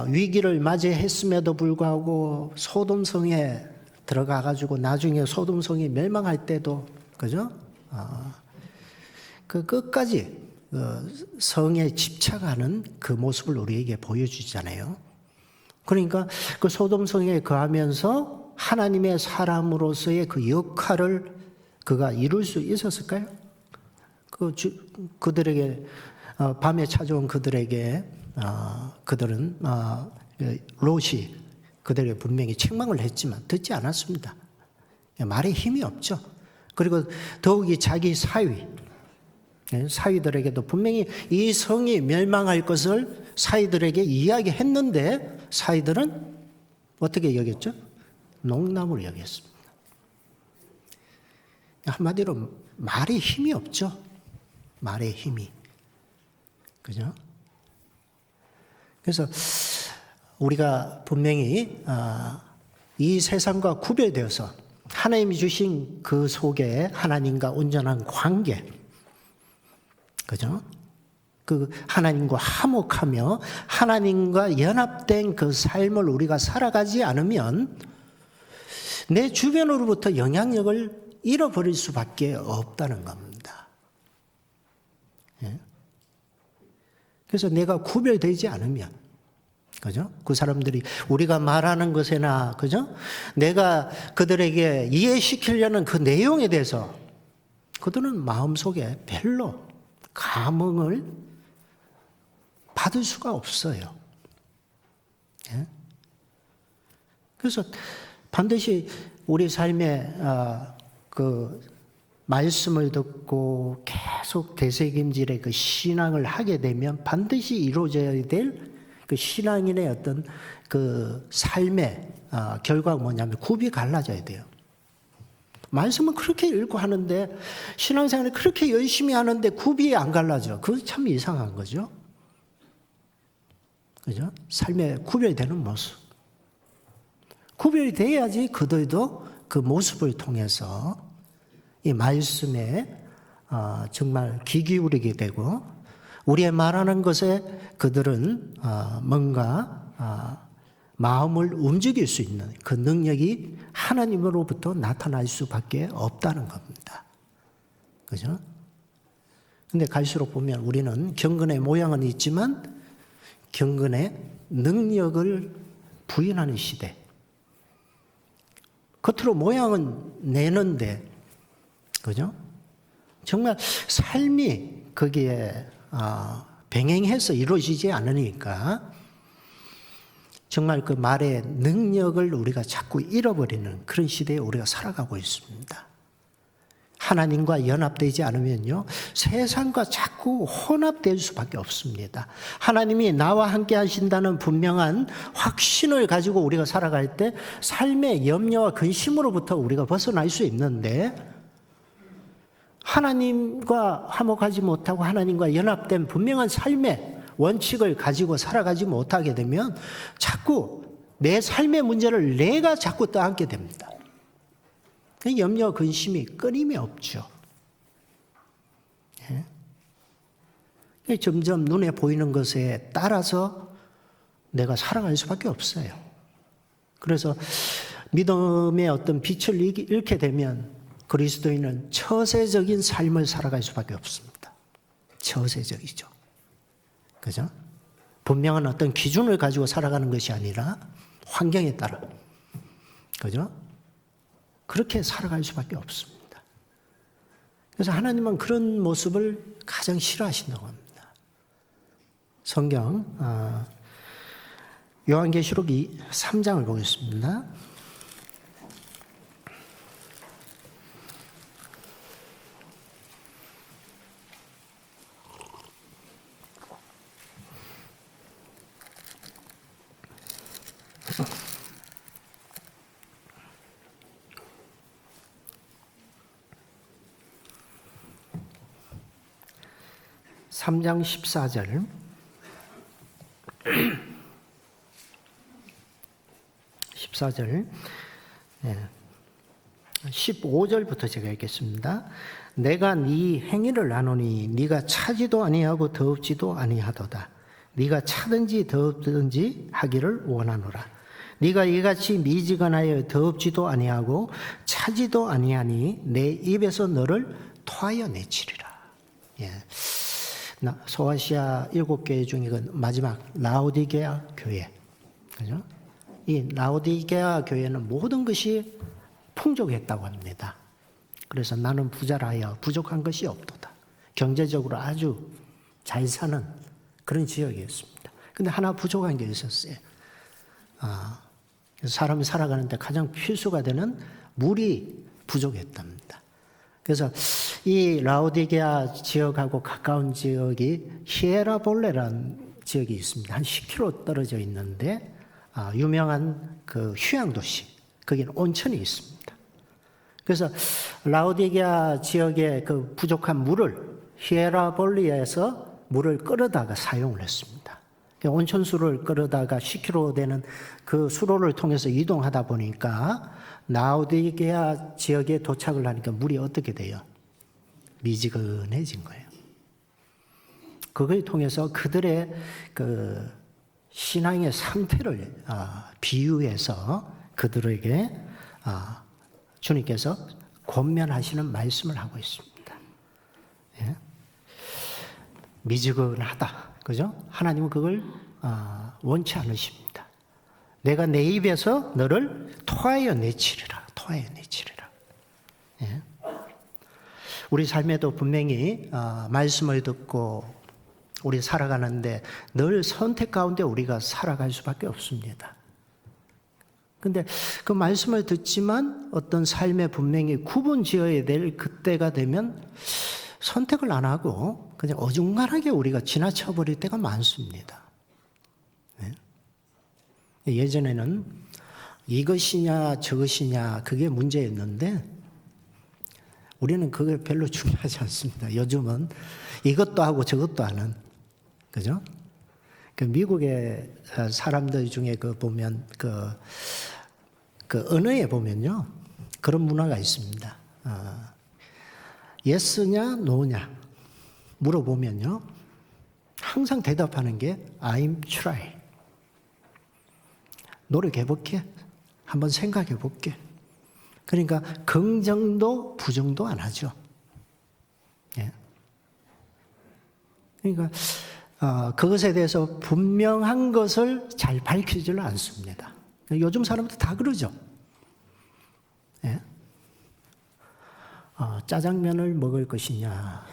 위기를 맞이했음에도 불구하고 소돔성에 들어가가지고 나중에 소돔성이 멸망할 때도, 그죠? 그 끝까지 성에 집착하는 그 모습을 우리에게 보여주잖아요. 그러니까 그 소돔성에 거하면서 하나님의 사람으로서의 그 역할을 그가 이룰 수 있었을까요? 그들에게 밤에 찾아온 그들에게 그들은 롯이 그들에게 분명히 책망을 했지만 듣지 않았습니다. 말에 힘이 없죠. 그리고 더욱이 자기 사위들에게도 분명히 이 성이 멸망할 것을 사위들에게 이야기했는데 사위들은 어떻게 여겼죠? 농담으로 여겼습니다. 한마디로 말에 힘이 없죠. 말에 힘이. 그죠? 그래서 우리가 분명히 이 세상과 구별되어서 하나님이 주신 그 속에 하나님과 온전한 관계, 그죠? 그 하나님과 화목하며 하나님과 연합된 그 삶을 우리가 살아가지 않으면 내 주변으로부터 영향력을 잃어버릴 수밖에 없다는 겁니다. 예? 그래서 내가 구별되지 않으면, 그죠? 그 사람들이 우리가 말하는 것에나, 그죠? 내가 그들에게 이해시키려는 그 내용에 대해서 그들은 마음속에 별로 감흥을 받을 수가 없어요. 예? 그래서 반드시 우리 삶에 그 말씀을 듣고 계속 되새김질의 그 신앙을 하게 되면 반드시 이루어져야 될 그 신앙인의 어떤 그 삶의 결과가 뭐냐면 굽이 갈라져야 돼요. 말씀은 그렇게 읽고 하는데 신앙생활을 그렇게 열심히 하는데 굽이 안 갈라져. 그거 참 이상한 거죠. 그죠? 삶에 구별되는 모습. 구별이 돼야지 그들도 그 모습을 통해서 이 말씀에 정말 귀 기울이게 되고 우리의 말하는 것에 그들은 뭔가 마음을 움직일 수 있는 그 능력이 하나님으로부터 나타날 수밖에 없다는 겁니다. 그죠? 근데 갈수록 보면 우리는 경건의 모양은 있지만 경건의 능력을 부인하는 시대. 겉으로 모양은 내는데, 그죠? 정말 삶이 거기에 병행해서 이루어지지 않으니까 정말 그 말의 능력을 우리가 자꾸 잃어버리는 그런 시대에 우리가 살아가고 있습니다. 하나님과 연합되지 않으면요, 세상과 자꾸 혼합될 수밖에 없습니다. 하나님이 나와 함께 하신다는 분명한 확신을 가지고 우리가 살아갈 때 삶의 염려와 근심으로부터 우리가 벗어날 수 있는데 하나님과 화목하지 못하고 하나님과 연합된 분명한 삶의 원칙을 가지고 살아가지 못하게 되면 자꾸 내 삶의 문제를 내가 자꾸 떠안게 됩니다. 염려, 근심이 끊임이 없죠. 예? 점점 눈에 보이는 것에 따라서 내가 살아갈 수밖에 없어요. 그래서 믿음의 어떤 빛을 잃게 되면 그리스도인은 처세적인 삶을 살아갈 수밖에 없습니다. 저세적이죠. 그죠? 분명한 어떤 기준을 가지고 살아가는 것이 아니라 환경에 따라. 그죠? 그렇게 살아갈 수밖에 없습니다. 그래서 하나님은 그런 모습을 가장 싫어하신다고 합니다. 성경 요한계시록 3장을 보겠습니다. 삼 장 14절 14절 15절부터 제가 읽겠습니다. 내가 네 행위를 아노니 네가 차지도 아니하고 더럽지도 아니하도다. 네가 차든지 더럽든지 하기를 원하노라. 네가 이같이 미지근하여 더럽지도 아니하고 차지도 아니하니 내 입에서 너를 토하여 내치리라. 소아시아 7교회 중에 그 마지막 라오디게아 교회. 그죠? 이 라오디게아 교회는 모든 것이 풍족했다고 합니다. 그래서 나는 부자라여 부족한 것이 없도다. 경제적으로 아주 잘 사는 그런 지역이었습니다. 근데 하나 부족한 게 있었어요. 사람이 살아가는데 가장 필수가 되는 물이 부족했답니다. 그래서 이 라오디게아 지역하고 가까운 지역이 히에라볼레라는 지역이 있습니다. 한 10km 떨어져 있는데 유명한 그 휴양도시, 거기는 온천이 있습니다. 그래서 라오디게아 지역의 그 부족한 물을 히에라볼리에서 물을 끌어다가 사용을 했습니다. 온천수를 끌어다가 10km 되는 그 수로를 통해서 이동하다 보니까 라오디게아 지역에 도착을 하니까 물이 어떻게 돼요? 미지근해진 거예요. 그걸 통해서 그들의 그 신앙의 상태를 비유해서 그들에게 주님께서 권면하시는 말씀을 하고 있습니다. 예? 미지근하다. 그죠? 하나님은 그걸 원치 않으십니다. 내가 내 입에서 너를 토하여 내치리라. 토하여 내치리라. 예? 우리 삶에도 분명히 말씀을 듣고 우리 살아가는데 늘 선택 가운데 우리가 살아갈 수밖에 없습니다. 근데 그 말씀을 듣지만 어떤 삶에 분명히 구분 지어야 될 그때가 되면 선택을 안 하고 그냥 어중간하게 우리가 지나쳐 버릴 때가 많습니다. 네? 예전에는 이것이냐 저것이냐 그게 문제였는데 우리는 그게 별로 중요하지 않습니다. 요즘은 이것도 하고 저것도 하는, 그죠? 그 미국의 사람들 중에 그 보면 그 언어에 보면요 그런 문화가 있습니다. 예스냐 노냐 물어보면요 항상 대답하는 게 I'm try. 노력해볼게. 한번 생각해볼게. 그러니까 긍정도 부정도 안 하죠. 예. 그러니까 그것에 대해서 분명한 것을 잘 밝히지를 않습니다. 요즘 사람들 다 그러죠. 예. 짜장면을 먹을 것이냐,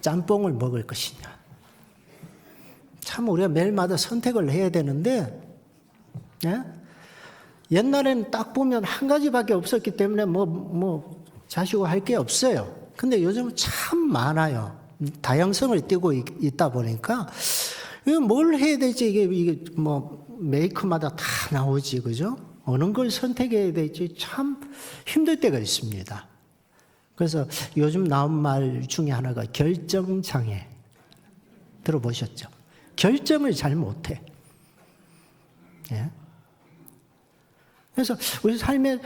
짬뽕을 먹을 것이냐. 참 우리가 매일마다 선택을 해야 되는데, 예? 옛날에는 딱 보면 한 가지밖에 없었기 때문에 자시고 할 게 없어요. 근데 요즘은 참 많아요. 다양성을 띠고 있다 보니까, 이거 뭘 해야 될지 이게 메이커마다 다 나오지, 그죠? 어느 걸 선택해야 될지 참 힘들 때가 있습니다. 그래서 요즘 나온 말 중에 하나가 결정장애. 들어보셨죠? 결정을 잘 못해. 예? 그래서 우리 삶에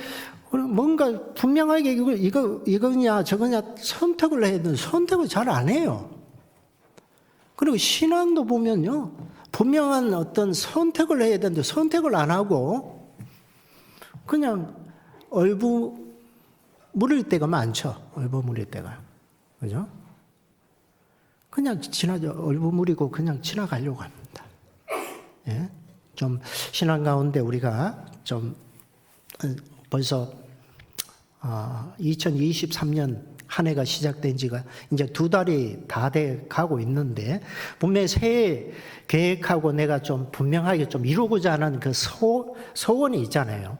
뭔가 분명하게 이거냐 저거냐 선택을 해야 되는데 선택을 잘 안 해요. 그리고 신앙도 보면요. 분명한 어떤 선택을 해야 되는데 선택을 안 하고 그냥 얼부무릴 때가 많죠. 얼부무릴 때가. 그죠? 그냥 얼버무리고 그냥 지나가려고 합니다. 예? 좀 신앙 가운데 우리가 좀 벌써 2023년 한 해가 시작된 지가 이제 2달이 다 돼 가고 있는데, 분명히 새해 계획하고 내가 좀 분명하게 좀 이루고자 하는 그 소원이 있잖아요.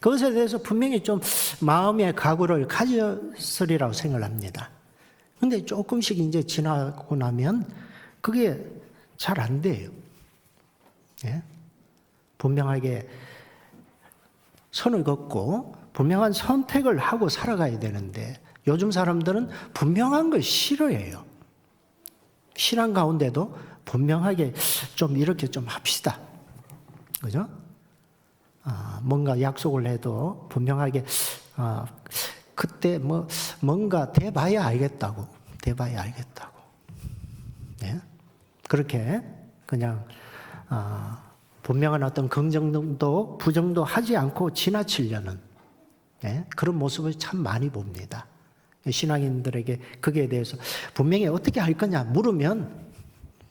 그것에 대해서 분명히 좀 마음의 각오를 가졌으리라고 생각을 합니다. 근데 조금씩 이제 지나고 나면 그게 잘 안 돼요. 예? 분명하게 선을 긋고 분명한 선택을 하고 살아가야 되는데, 요즘 사람들은 분명한 걸 싫어해요. 신앙 가운데도 분명하게 좀 이렇게 좀 합시다. 그죠? 뭔가 약속을 해도 분명하게, 그때 뭔가 돼봐야 알겠다고. 예? 그렇게 그냥, 분명한 어떤 긍정도 부정도 하지 않고 지나치려는, 예? 그런 모습을 참 많이 봅니다. 신앙인들에게 거기에 대해서 분명히 어떻게 할 거냐 물으면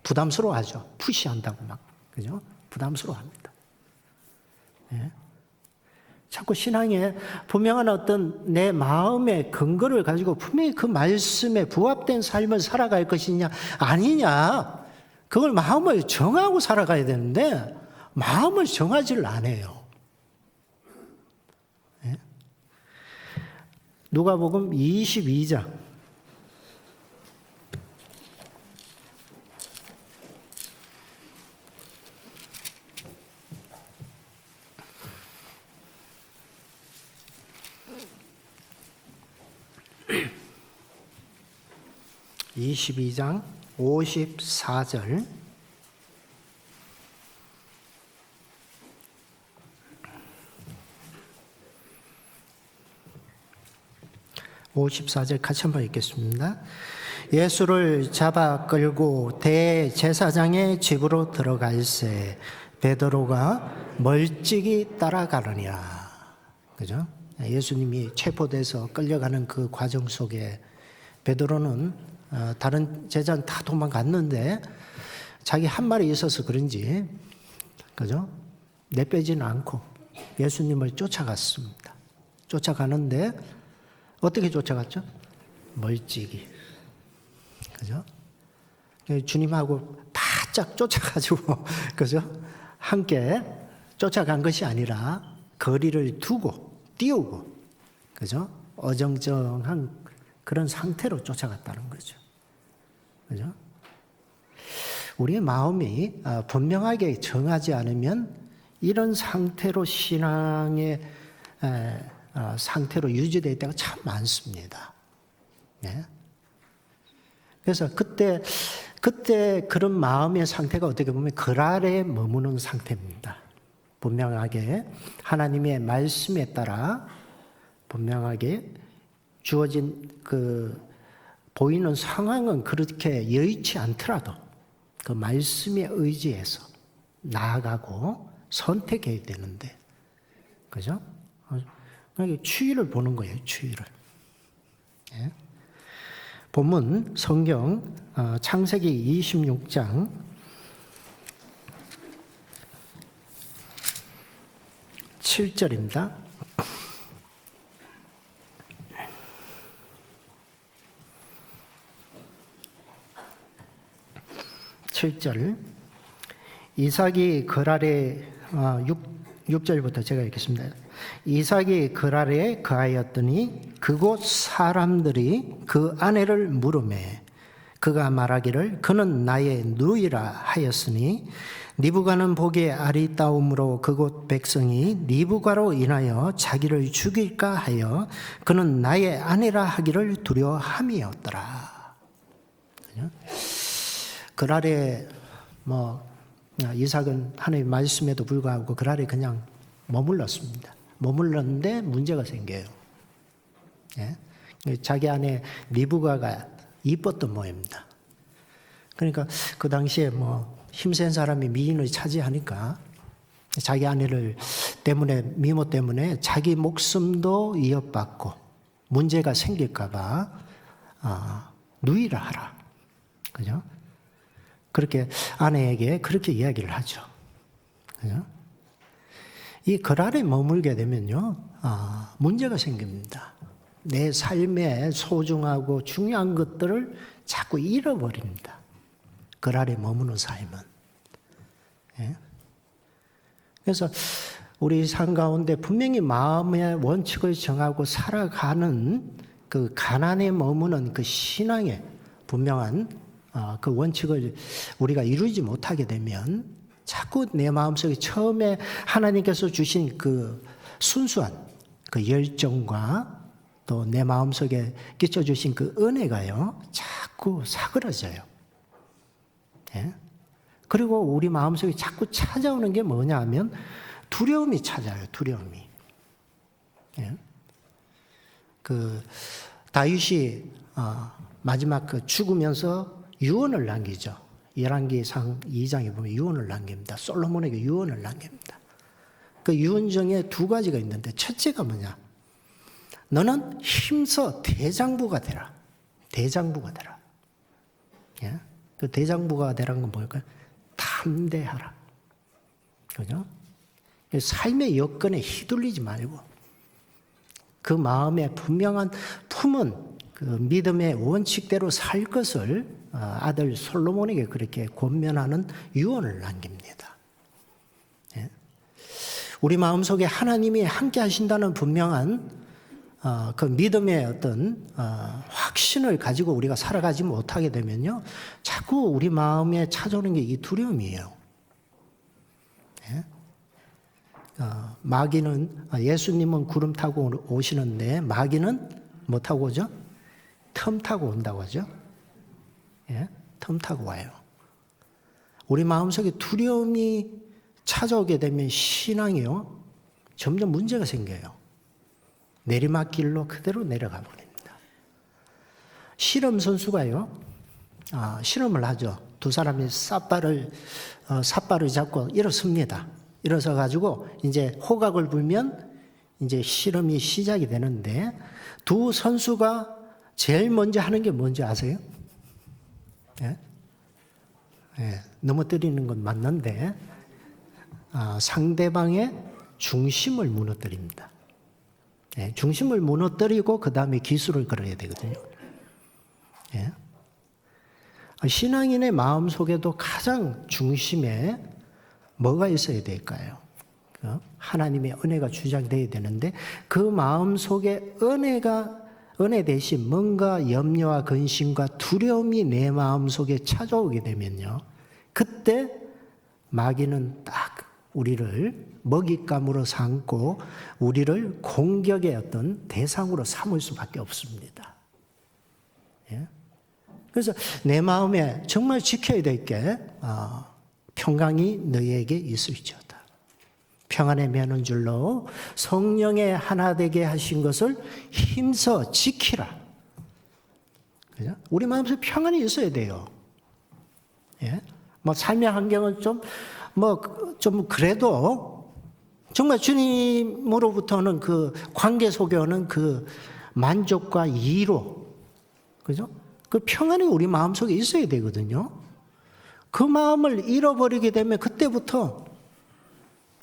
부담스러워하죠. 푸시한다고 막, 그죠? 부담스러워합니다. 예? 자꾸 신앙에 분명한 어떤 내 마음의 근거를 가지고 분명히 그 말씀에 부합된 삶을 살아갈 것이냐 아니냐, 그걸 마음을 정하고 살아가야 되는데 마음을 정하지를 않아요. 예? 누가복음 22장 22장 54절. 같이 한번 읽겠습니다. 예수를 잡아 끌고 대제사장의 집으로 들어갈새 베드로가 멀찍이 따라가느니라. 그죠? 예수님이 체포돼서 끌려가는 그 과정 속에 베드로는 다른 제자는 다 도망갔는데 자기 한 말이 있어서 그런지, 그죠? 내빼지는 않고 예수님을 쫓아갔습니다. 쫓아가는데 어떻게 쫓아갔죠? 멀찍이. 그죠? 주님하고 바짝 쫓아가지고, 그죠? 함께 쫓아간 것이 아니라 거리를 두고, 띄우고, 그죠? 어정쩡한 그런 상태로 쫓아갔다는 거죠. 그죠? 우리의 마음이 분명하게 정하지 않으면 이런 상태로 신앙의 상태로 유지될 때가 참 많습니다. 예? 그래서 그때 그런 마음의 상태가 어떻게 보면 글 아래에 머무는 상태입니다. 분명하게 하나님의 말씀에 따라 분명하게 주어진 그 보이는 상황은 그렇게 여의치 않더라도 그 말씀에 의지해서 나아가고 선택해야 되는데, 그죠? 그러니까 추이를 보는 거예요, 추이를. 예? 본문 성경 창세기 26장 7절입니다. 이삭이 그랄에 6절부터 제가 읽겠습니다. 이삭이 그랄에 거하였더니 그곳 사람들이 그 아내를 물으매 그가 말하기를 그는 나의 누이라 하였으니 리브가는 보기에 아리따움으로 그곳 백성이 리브가로 인하여 자기를 죽일까 하여 그는 나의 아내라 하기를 두려워함이었더라. 그랄에 이삭은 하나님의 말씀에도 불구하고 그랄에 그냥 머물렀습니다. 머물렀는데 문제가 생겨요. 예? 자기 아내 리브가가 이뻤던 모양입니다. 그러니까 그 당시에 힘센 사람이 미인을 차지하니까 자기 아내를 때문에, 미모 때문에 자기 목숨도 위협받고 문제가 생길까봐 누이라 하라. 그죠? 그렇게 아내에게 그렇게 이야기를 하죠. 그죠? 이 거랄에 머물게 되면요, 문제가 생깁니다. 내 삶에 소중하고 중요한 것들을 자꾸 잃어버립니다. 거랄에 머무는 삶은. 예? 그래서 우리 삶 가운데 분명히 마음의 원칙을 정하고 살아가는 그 가난에 머무는 그 신앙의 분명한 그 원칙을 우리가 이루지 못하게 되면 자꾸 내 마음속에 처음에 하나님께서 주신 그 순수한 그 열정과 또 내 마음속에 끼쳐주신 그 은혜가요, 자꾸 사그러져요. 예? 그리고 우리 마음속에 자꾸 찾아오는 게 뭐냐 하면 두려움이 찾아요, 두려움이. 예? 그 다윗이 마지막 그 죽으면서 유언을 남기죠. 열왕기상 2장에 보면 유언을 남깁니다. 솔로몬에게 유언을 남깁니다. 그 유언 중에 두 가지가 있는데 첫째가 뭐냐? 너는 힘써 대장부가 되라. 대장부가 되라. 예? 그 대장부가 되라는 건 뭘까요? 담대하라. 그죠? 삶의 여건에 휘둘리지 말고 그 마음에 분명한 품은 그 믿음의 원칙대로 살 것을 아들 솔로몬에게 그렇게 권면하는 유언을 남깁니다. 예? 우리 마음속에 하나님이 함께 하신다는 분명한 그 믿음의 어떤 확신을 가지고 우리가 살아가지 못하게 되면요, 자꾸 우리 마음에 찾아오는 게 이 두려움이에요. 예? 마귀는 예수님은 구름 타고 오시는데 마귀는 뭐 타고 오죠? 틈 타고 온다고 하죠. 예? 틈 타고 와요. 우리 마음속에 두려움이 찾아오게 되면 신앙이요, 점점 문제가 생겨요. 내리막길로 그대로 내려가 버립니다. 실험 선수가요, 실험을 하죠. 두 사람이 삿발을 잡고 일어섭니다. 일어서 가지고 이제 호각을 불면 이제 실험이 시작이 되는데 두 선수가 제일 먼저 하는 게 뭔지 아세요? 예? 예, 넘어뜨리는 건 맞는데 상대방의 중심을 무너뜨립니다. 예, 중심을 무너뜨리고 그 다음에 기술을 걸어야 되거든요. 예. 신앙인의 마음속에도 가장 중심에 뭐가 있어야 될까요? 하나님의 은혜가 주장되어야 되는데 그 마음속에 은혜 대신 뭔가 염려와 근심과 두려움이 내 마음속에 찾아오게 되면요, 그때 마귀는 딱 우리를 먹잇감으로 삼고 우리를 공격의 어떤 대상으로 삼을 수밖에 없습니다. 예? 그래서 내 마음에 정말 지켜야 될 게 평강이 너희에게 있을지어다. 평안에 매는 줄로 성령의 하나 되게 하신 것을 힘써 지키라. 그죠? 우리 마음속에 평안이 있어야 돼요. 예? 뭐 삶의 환경은 좀 그래도 정말 주님으로부터는 그 관계 속에 오는 그 만족과 이로, 그죠? 그 평안이 우리 마음속에 있어야 되거든요. 그 마음을 잃어버리게 되면 그때부터,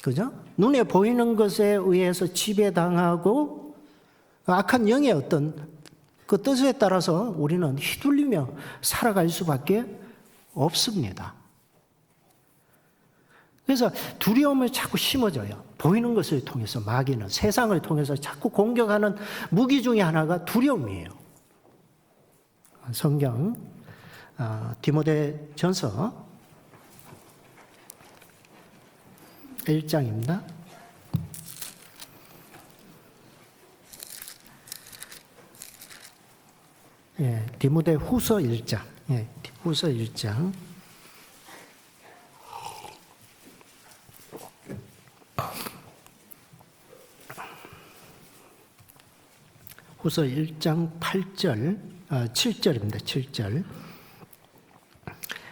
그죠? 눈에 보이는 것에 의해서 지배당하고 악한 영의 어떤 그 뜻에 따라서 우리는 휘둘리며 살아갈 수밖에 없습니다. 그래서 두려움을 자꾸 심어줘요. 보이는 것을 통해서 마귀는 세상을 통해서 자꾸 공격하는 무기 중에 하나가 두려움이에요. 성경 디모데전서 1장입니다. 예, 디모데 후서 1장. 예, 후서 1장. 후서 1장 8절, 7절입니다. 7절.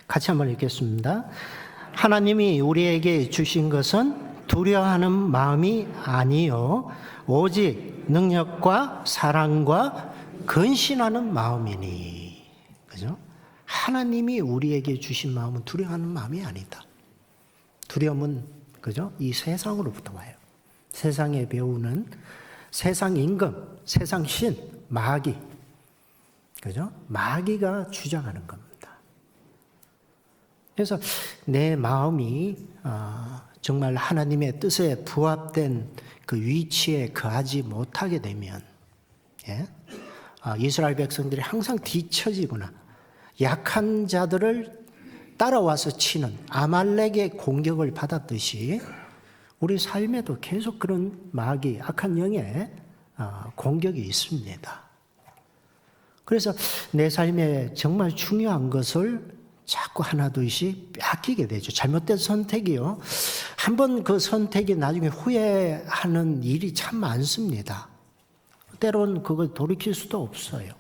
같이 한번 읽겠습니다. 하나님이 우리에게 주신 것은 두려워하는 마음이 아니요 오직 능력과 사랑과 근신하는 마음이니. 그죠? 하나님이 우리에게 주신 마음은 두려워하는 마음이 아니다. 두려움은 그죠? 이 세상으로부터 와요. 세상에 배우는 세상 임금, 세상 신, 마귀, 그죠? 마귀가 주장하는 겁니다. 그래서 내 마음이 정말 하나님의 뜻에 부합된 그 위치에 거하지 못하게 되면, 예? 이스라엘 백성들이 항상 뒤처지거나 약한 자들을 따라와서 치는 아말렉의 공격을 받았듯이 우리 삶에도 계속 그런 마귀, 악한 영의 공격이 있습니다. 그래서 내 삶에 정말 중요한 것을 자꾸 하나둘씩 빼앗기게 되죠. 잘못된 선택이요. 한번 그 선택이 나중에 후회하는 일이 참 많습니다. 때론 그걸 돌이킬 수도 없어요.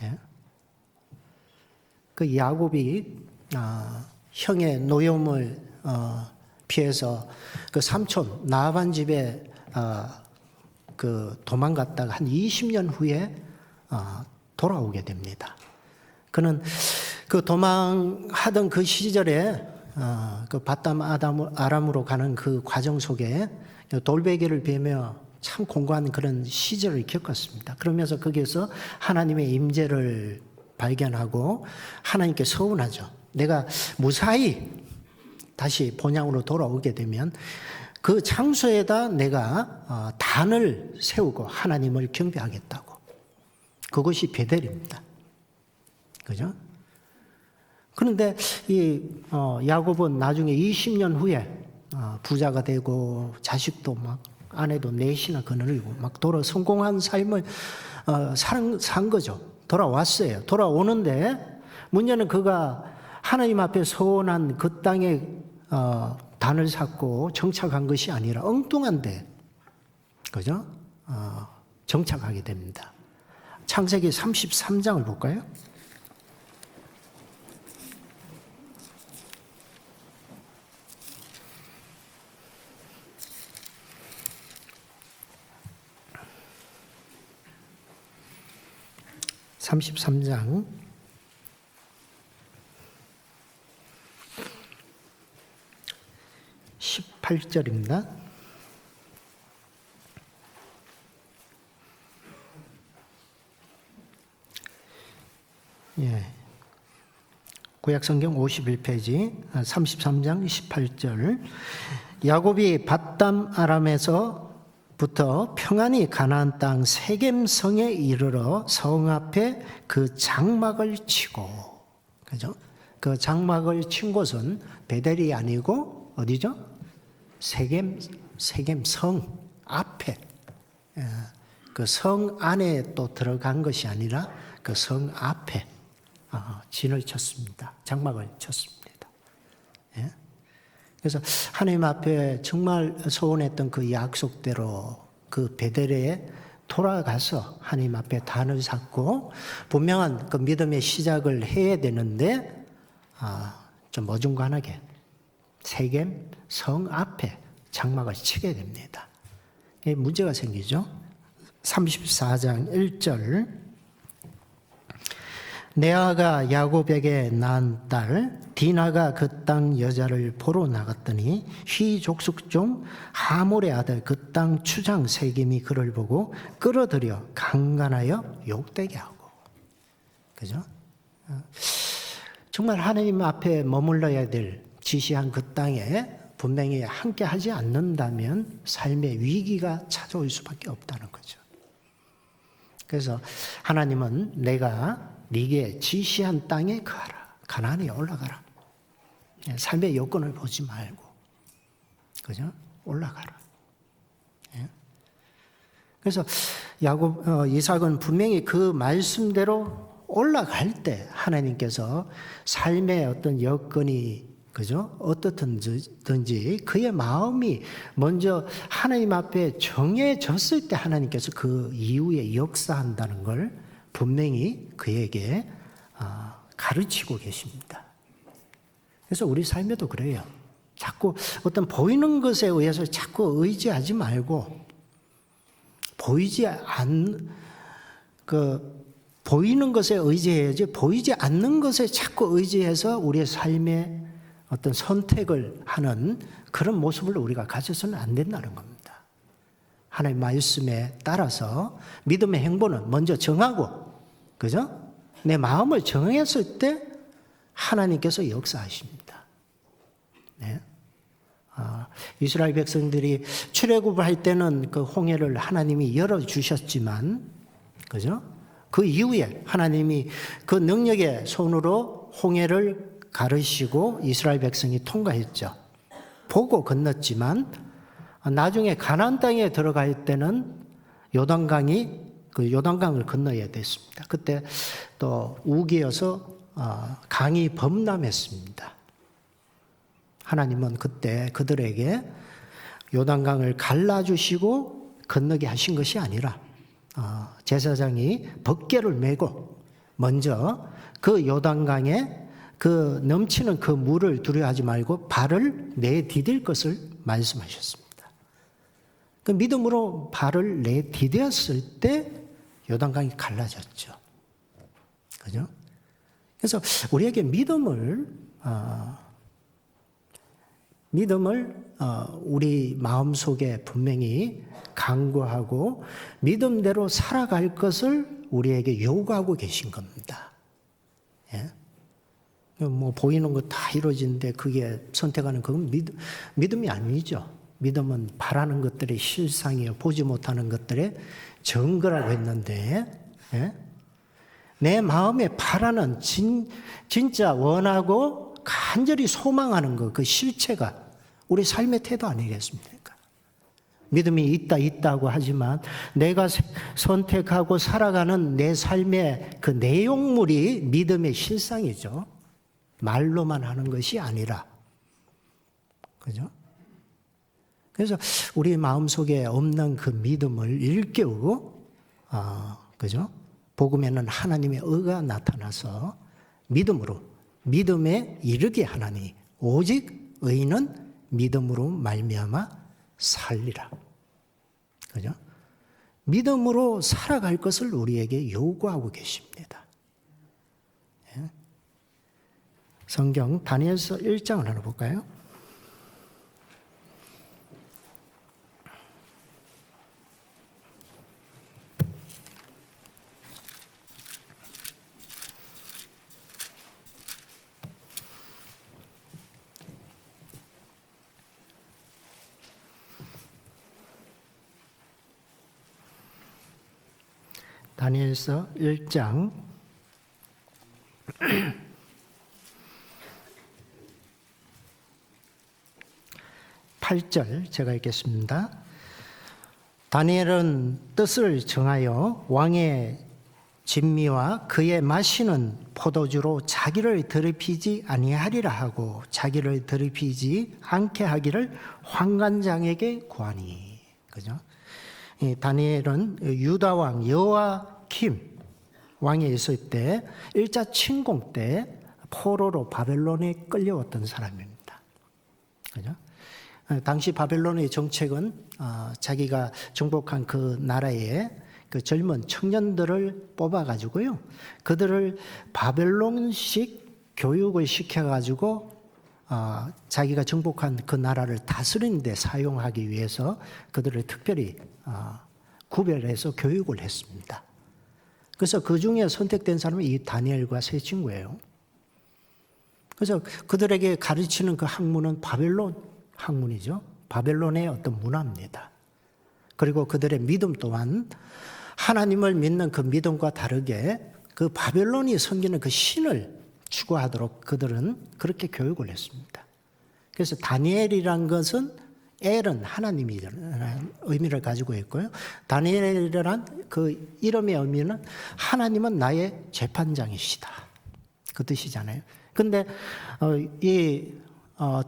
예? 그 야곱이 형의 노염을 피해서 그 삼촌 라반 집에 그 도망갔다가 한 20년 후에 돌아오게 됩니다. 그는 그 도망하던 그 시절에 그 바담 아람으로 가는 그 과정 속에 돌베개를 베며 참 공고한 그런 시절을 겪었습니다. 그러면서 거기에서 하나님의 임재를 발견하고 하나님께 서운하죠. 내가 무사히 다시 본향으로 돌아오게 되면 그 장소에다 내가 단을 세우고 하나님을 경배하겠다고. 그것이 베델입니다. 그죠? 그런데 이 야곱은 나중에 20년 후에 부자가 되고 자식도 막 아내도 넷이나 거느리고 막 성공한 삶을 산 거죠. 돌아왔어요. 돌아오는데 문제는 그가 하나님 앞에 서원한 그 땅에 단을 샀고 정착한 것이 아니라 엉뚱한 데, 그죠? 정착하게 됩니다. 창세기 33장을 볼까요? (33장) 18절입니다. 예. 구약성경 51페이지 33장 18절. 야곱이 밧담 아람에서부터 평안히 가나안 땅 세겜성에 이르러 성 앞에 그 장막을 치고, 그죠? 그 장막을 친 곳은 베델이 아니고 어디죠? 세겜성 앞에, 그 성 안에 또 들어간 것이 아니라 그 성 앞에 진을 쳤습니다. 장막을 쳤습니다. 예? 그래서 하나님 앞에 정말 소원했던 그 약속대로 그 베델에 돌아가서 하나님 앞에 단을 샀고 분명한 그 믿음의 시작을 해야 되는데 좀 어중간하게 세겜 성 앞에 장막을 치게 됩니다. 문제가 생기죠. 34장 1절. 레아가 야곱에게 낳은 딸 디나가 그 땅 여자를 보러 나갔더니 휘 족속 중 하몰의 아들 그 땅 추장 세겜이 그를 보고 끌어들여 강간하여 욕되게 하고. 그죠? 정말 하나님 앞에 머물러야 될 지시한 그 땅에 분명히 함께 하지 않는다면 삶의 위기가 찾아올 수밖에 없다는 거죠. 그래서 하나님은 내가 네게 지시한 땅에 가라. 가나안에 올라가라. 삶의 여건을 보지 말고, 그죠? 올라가라. 예? 그래서 이삭은 분명히 그 말씀대로 올라갈 때 하나님께서 삶의 어떤 여건이, 그죠? 어떻든지 그의 마음이 먼저 하나님 앞에 정해졌을 때 하나님께서 그 이후에 역사한다는 걸 분명히 그에게 가르치고 계십니다. 그래서 우리 삶에도 그래요. 자꾸 어떤 보이는 것에 의해서 자꾸 의지하지 보이지 보이는 것에 의지해야지 보이지 않는 것에 자꾸 의지해서 우리의 삶의 어떤 선택을 하는 그런 모습을 우리가 가져서는 안 된다는 겁니다. 하나님의 말씀에 따라서 믿음의 행보는 먼저 정하고, 그죠? 내 마음을 정했을 때 하나님께서 역사하십니다. 네. 이스라엘 백성들이 출애굽을 할 때는 그 홍해를 하나님이 열어주셨지만, 그죠? 그 이후에 하나님이 그 능력의 손으로 홍해를 가르시고 이스라엘 백성이 통과했죠. 보고 건넜지만 나중에 가나안 땅에 들어갈 때는 요단강을 건너야 됐습니다. 그때 또 우기여서 강이 범람했습니다. 하나님은 그때 그들에게 요단강을 갈라주시고 건너게 하신 것이 아니라 제사장이 벗개를 메고 먼저 그 요단강에 그 넘치는 그 물을 두려워하지 말고 발을 내디딜 것을 말씀하셨습니다. 그 믿음으로 발을 내디뎠을 때 요단강이 갈라졌죠. 그죠? 그래서 우리에게 믿음을 우리 마음속에 분명히 강구하고 믿음대로 살아갈 것을 우리에게 요구하고 계신 겁니다. 예? 뭐 보이는 거 다 이루어지는데 그게 선택하는 그건 믿음이 아니죠. 믿음은 바라는 것들의 실상이요 보지 못하는 것들의 증거라고 했는데, 예? 내 마음에 바라는 진짜 원하고 간절히 소망하는 것, 그 실체가 우리 삶의 태도 아니겠습니까? 믿음이 있다고 하지만 내가 선택하고 살아가는 내 삶의 그 내용물이 믿음의 실상이죠. 말로만 하는 것이 아니라. 그죠? 그래서 우리 마음속에 없는 그 믿음을 일깨우고, 그죠? 복음에는 하나님의 의가 나타나서 믿음에 이르게 하나니 오직 의인은 믿음으로 말미암아 살리라. 그죠? 믿음으로 살아갈 것을 우리에게 요구하고 계십니다. 예? 성경 다니엘서 1장을 하나 볼까요? 다니엘서 1장 8절 제가 읽겠습니다. 다니엘은 뜻을 정하여 왕의 진미와 그의 마시는 포도주로 자기를 더럽히지 아니하리라 하고 자기를 더럽히지 않게 하기를 환관장에게 구하니. 그죠? 다니엘은 유다 왕 여호야김 왕에 있을 때 1차 침공 때 포로로 바벨론에 끌려왔던 사람입니다. 그죠? 당시 바벨론의 정책은 자기가 정복한 그 나라의 그 젊은 청년들을 뽑아가지고요, 그들을 바벨론식 교육을 시켜가지고 자기가 정복한 그 나라를 다스리는 데 사용하기 위해서 그들을 특별히 구별해서 교육을 했습니다. 그래서 그 중에 선택된 사람이 이 다니엘과 세 친구예요. 그래서 그들에게 가르치는 그 학문은 바벨론 학문이죠. 바벨론의 어떤 문화입니다. 그리고 그들의 믿음 또한 하나님을 믿는 그 믿음과 다르게 그 바벨론이 섬기는 그 신을 추구하도록 그들은 그렇게 교육을 했습니다. 그래서 다니엘이란 것은 엘은 하나님이라는 의미를 가지고 있고요. 다니엘이라는 그 이름의 의미는 하나님은 나의 재판장이시다. 그 뜻이잖아요. 근데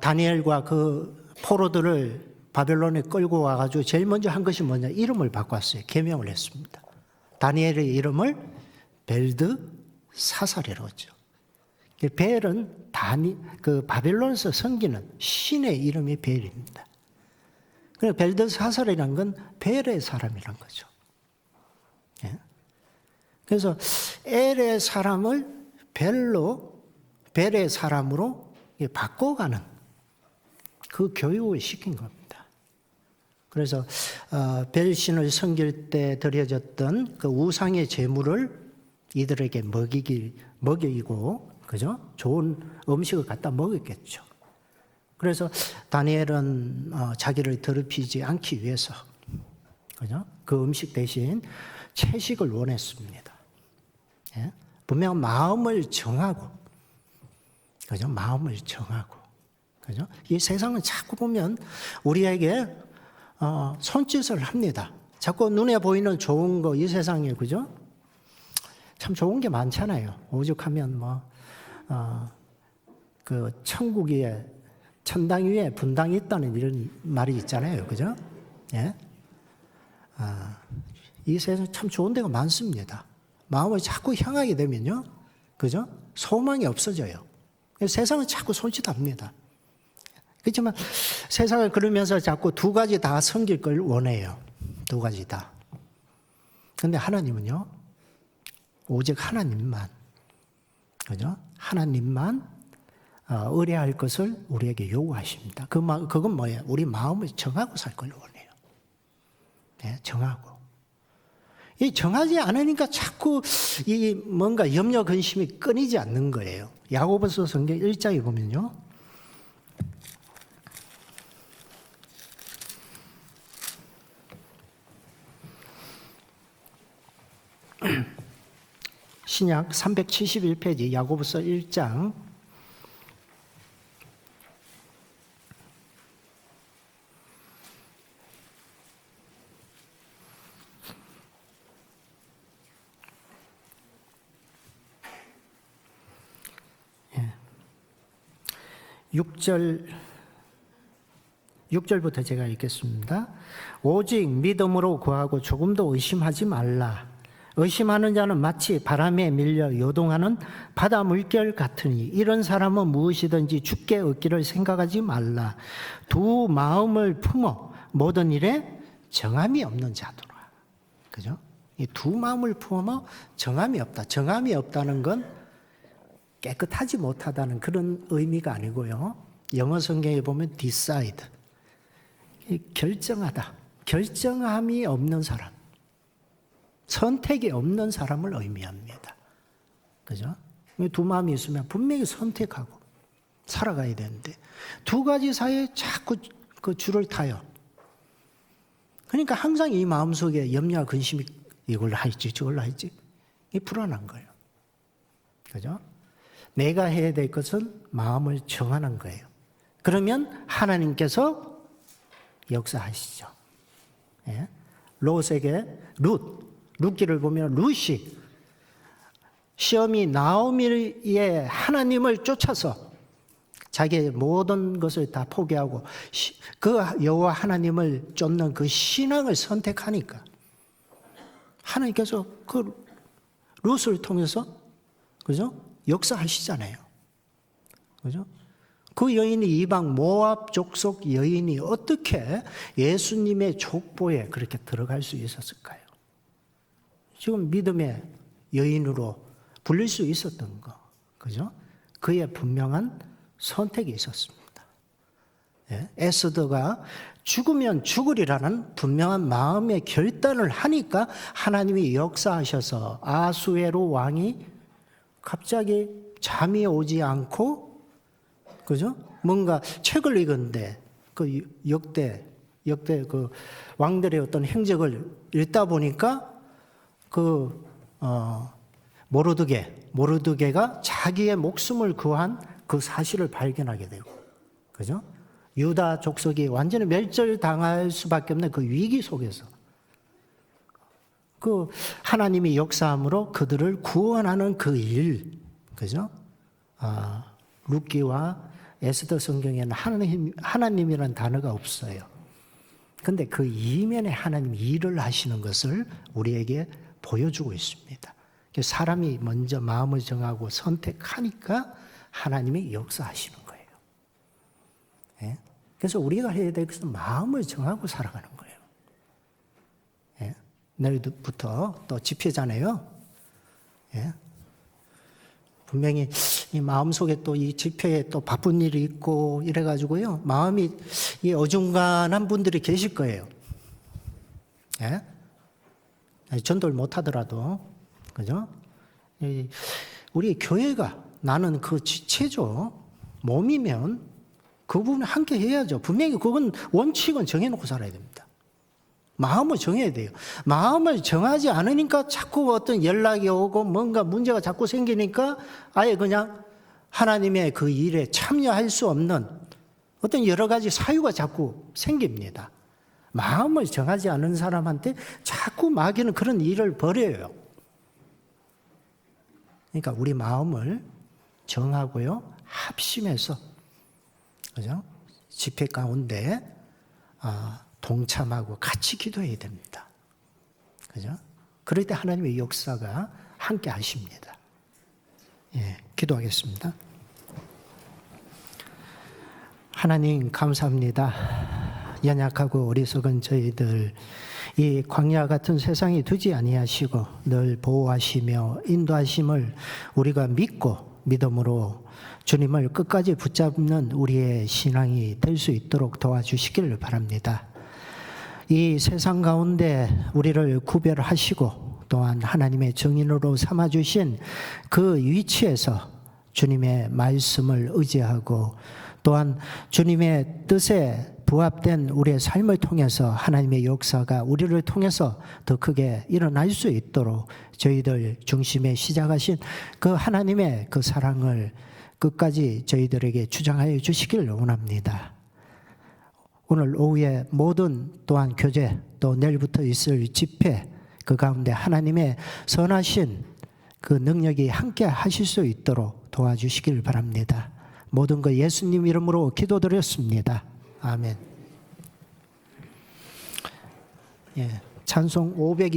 다니엘과 그 포로들을 바벨론에 끌고 와가지고 제일 먼저 한 것이 뭐냐? 이름을 바꿨어요. 개명을 했습니다. 다니엘의 이름을 벨드사살이라고 하죠. 벨은 그 바벨론에서 섬기는 신의 이름이 벨입니다. 그래서 벨드사살이라는 건 벨의 사람이란 거죠. 예? 그래서 엘의 사람을 벨의 사람으로 바꿔가는 그 교육을 시킨 겁니다. 그래서 벨신을 섬길 때 드려졌던 그 우상의 제물을 이들에게 먹이고, 그죠? 좋은 음식을 갖다 먹였겠죠. 그래서 다니엘은 자기를 더럽히지 않기 위해서, 그죠? 그 음식 대신 채식을 원했습니다. 예? 분명 마음을 정하고, 그죠? 마음을 정하고, 그죠? 이 세상은 자꾸 보면 우리에게 손짓을 합니다. 자꾸 눈에 보이는 좋은 거, 이 세상에, 그죠? 참 좋은 게 많잖아요. 오죽하면 그 천국 위에, 천당 위에 분당이 있다는 이런 말이 있잖아요. 그죠? 예? 이 세상 참 좋은 데가 많습니다. 마음을 자꾸 향하게 되면요. 그죠? 소망이 없어져요. 세상은 자꾸 손짓합니다. 그렇지만 세상을 그러면서 자꾸 두 가지 다 섬길 걸 원해요. 두 가지 다. 근데 하나님은요, 오직 하나님만, 그죠? 하나님만 의뢰할 것을 우리에게 요구하십니다. 그건 뭐예요? 우리 마음을 정하고 살 걸 원해요. 네, 정하고. 이 정하지 않으니까 자꾸 이 뭔가 염려 근심이 끊이지 않는 거예요. 야고보서 성경 1장에 보면요. 신약 371페이지 야고보서 1장 6절부터 제가 읽겠습니다. 오직 믿음으로 구하고 조금도 의심하지 말라. 의심하는 자는 마치 바람에 밀려 요동하는 바다 물결 같으니 이런 사람은 무엇이든지 주께 얻기를 생각하지 말라. 두 마음을 품어 모든 일에 정함이 없는 자도라. 그죠? 이 두 마음을 품어 정함이 없다. 정함이 없다는 건 깨끗하지 못하다는 그런 의미가 아니고요. 영어 성경에 보면 decide, 결정하다. 결정함이 없는 사람, 선택이 없는 사람을 의미합니다. 그죠? 두 마음이 있으면 분명히 선택하고 살아가야 되는데 두 가지 사이에 자꾸 그 줄을 타요. 그러니까 항상 이 마음속에 염려와 근심이 이걸로 할지 저걸로 할지 이 불안한 거예요. 그죠? 내가 해야 될 것은 마음을 정하는 거예요. 그러면 하나님께서 역사하시죠. 예? 롯에게 룻기를 보면 룻이 시험이 나오미의 하나님을 쫓아서 자기의 모든 것을 다 포기하고 그 여호와 하나님을 쫓는 그 신앙을 선택하니까 하나님께서 그 룻을 통해서, 그죠? 역사하시잖아요. 그죠? 그 여인이 이방 모압 족속 여인이 어떻게 예수님의 족보에 그렇게 들어갈 수 있었을까요? 지금 믿음의 여인으로 불릴 수 있었던 거, 그죠? 그의 분명한 선택이 있었습니다. 예? 에스더가 죽으면 죽으리라는 분명한 마음의 결단을 하니까 하나님이 역사하셔서 아수에로 왕이 갑자기 잠이 오지 않고, 그죠? 뭔가 책을 읽었는데 그 역대 그 왕들의 어떤 행적을 읽다 보니까 그 모르드게가 자기의 목숨을 구한 그 사실을 발견하게 되고, 그죠? 유다 족속이 완전히 멸절당할 수밖에 없는 그 위기 속에서 그 하나님이 역사함으로 그들을 구원하는 그 일, 그죠? 룻기와 에스더 성경에는 하나님이라는 단어가 없어요. 근데 그 이면에 하나님이 일을 하시는 것을 우리에게 보여주고 있습니다. 사람이 먼저 마음을 정하고 선택하니까 하나님이 역사하시는 거예요. 예? 그래서 우리가 해야 될 것은 마음을 정하고 살아가는 거예요. 예? 내일부터 또 집회잖아요. 예? 분명히 이 마음속에 또 이 집회에 또 바쁜 일이 있고 이래가지고요. 마음이 이 어중간한 분들이 계실 거예요. 예? 전도를 못하더라도. 그죠? 우리 교회가 나는 그 지체죠. 몸이면 그 부분을 함께 해야죠. 분명히 그건 원칙은 정해놓고 살아야 됩니다. 마음을 정해야 돼요. 마음을 정하지 않으니까 자꾸 어떤 연락이 오고 뭔가 문제가 자꾸 생기니까 아예 그냥 하나님의 그 일에 참여할 수 없는 어떤 여러 가지 사유가 자꾸 생깁니다. 마음을 정하지 않은 사람한테 자꾸 마귀는 그런 일을 벌여요. 그러니까 우리 마음을 정하고요, 합심해서, 그죠? 집회 가운데 동참하고 같이 기도해야 됩니다. 그죠? 그럴 때 하나님의 역사가 함께 하십니다. 예, 기도하겠습니다. 하나님 감사합니다. 연약하고 어리석은 저희들 이 광야 같은 세상에 두지 아니하시고 늘 보호하시며 인도하심을 우리가 믿고 믿음으로 주님을 끝까지 붙잡는 우리의 신앙이 될 수 있도록 도와주시기를 바랍니다. 이 세상 가운데 우리를 구별하시고 또한 하나님의 증인으로 삼아주신 그 위치에서 주님의 말씀을 의지하고 또한 주님의 뜻에 부합된 우리의 삶을 통해서 하나님의 역사가 우리를 통해서 더 크게 일어날 수 있도록 저희들 중심에 시작하신 그 하나님의 그 사랑을 끝까지 저희들에게 주장하여 주시기를 원합니다. 오늘 오후에 모든 또한 교제 또 내일부터 있을 집회 그 가운데 하나님의 선하신 그 능력이 함께 하실 수 있도록 도와주시길 바랍니다. 모든 것 예수님 이름으로 기도드렸습니다. 아멘. 예, 찬송 520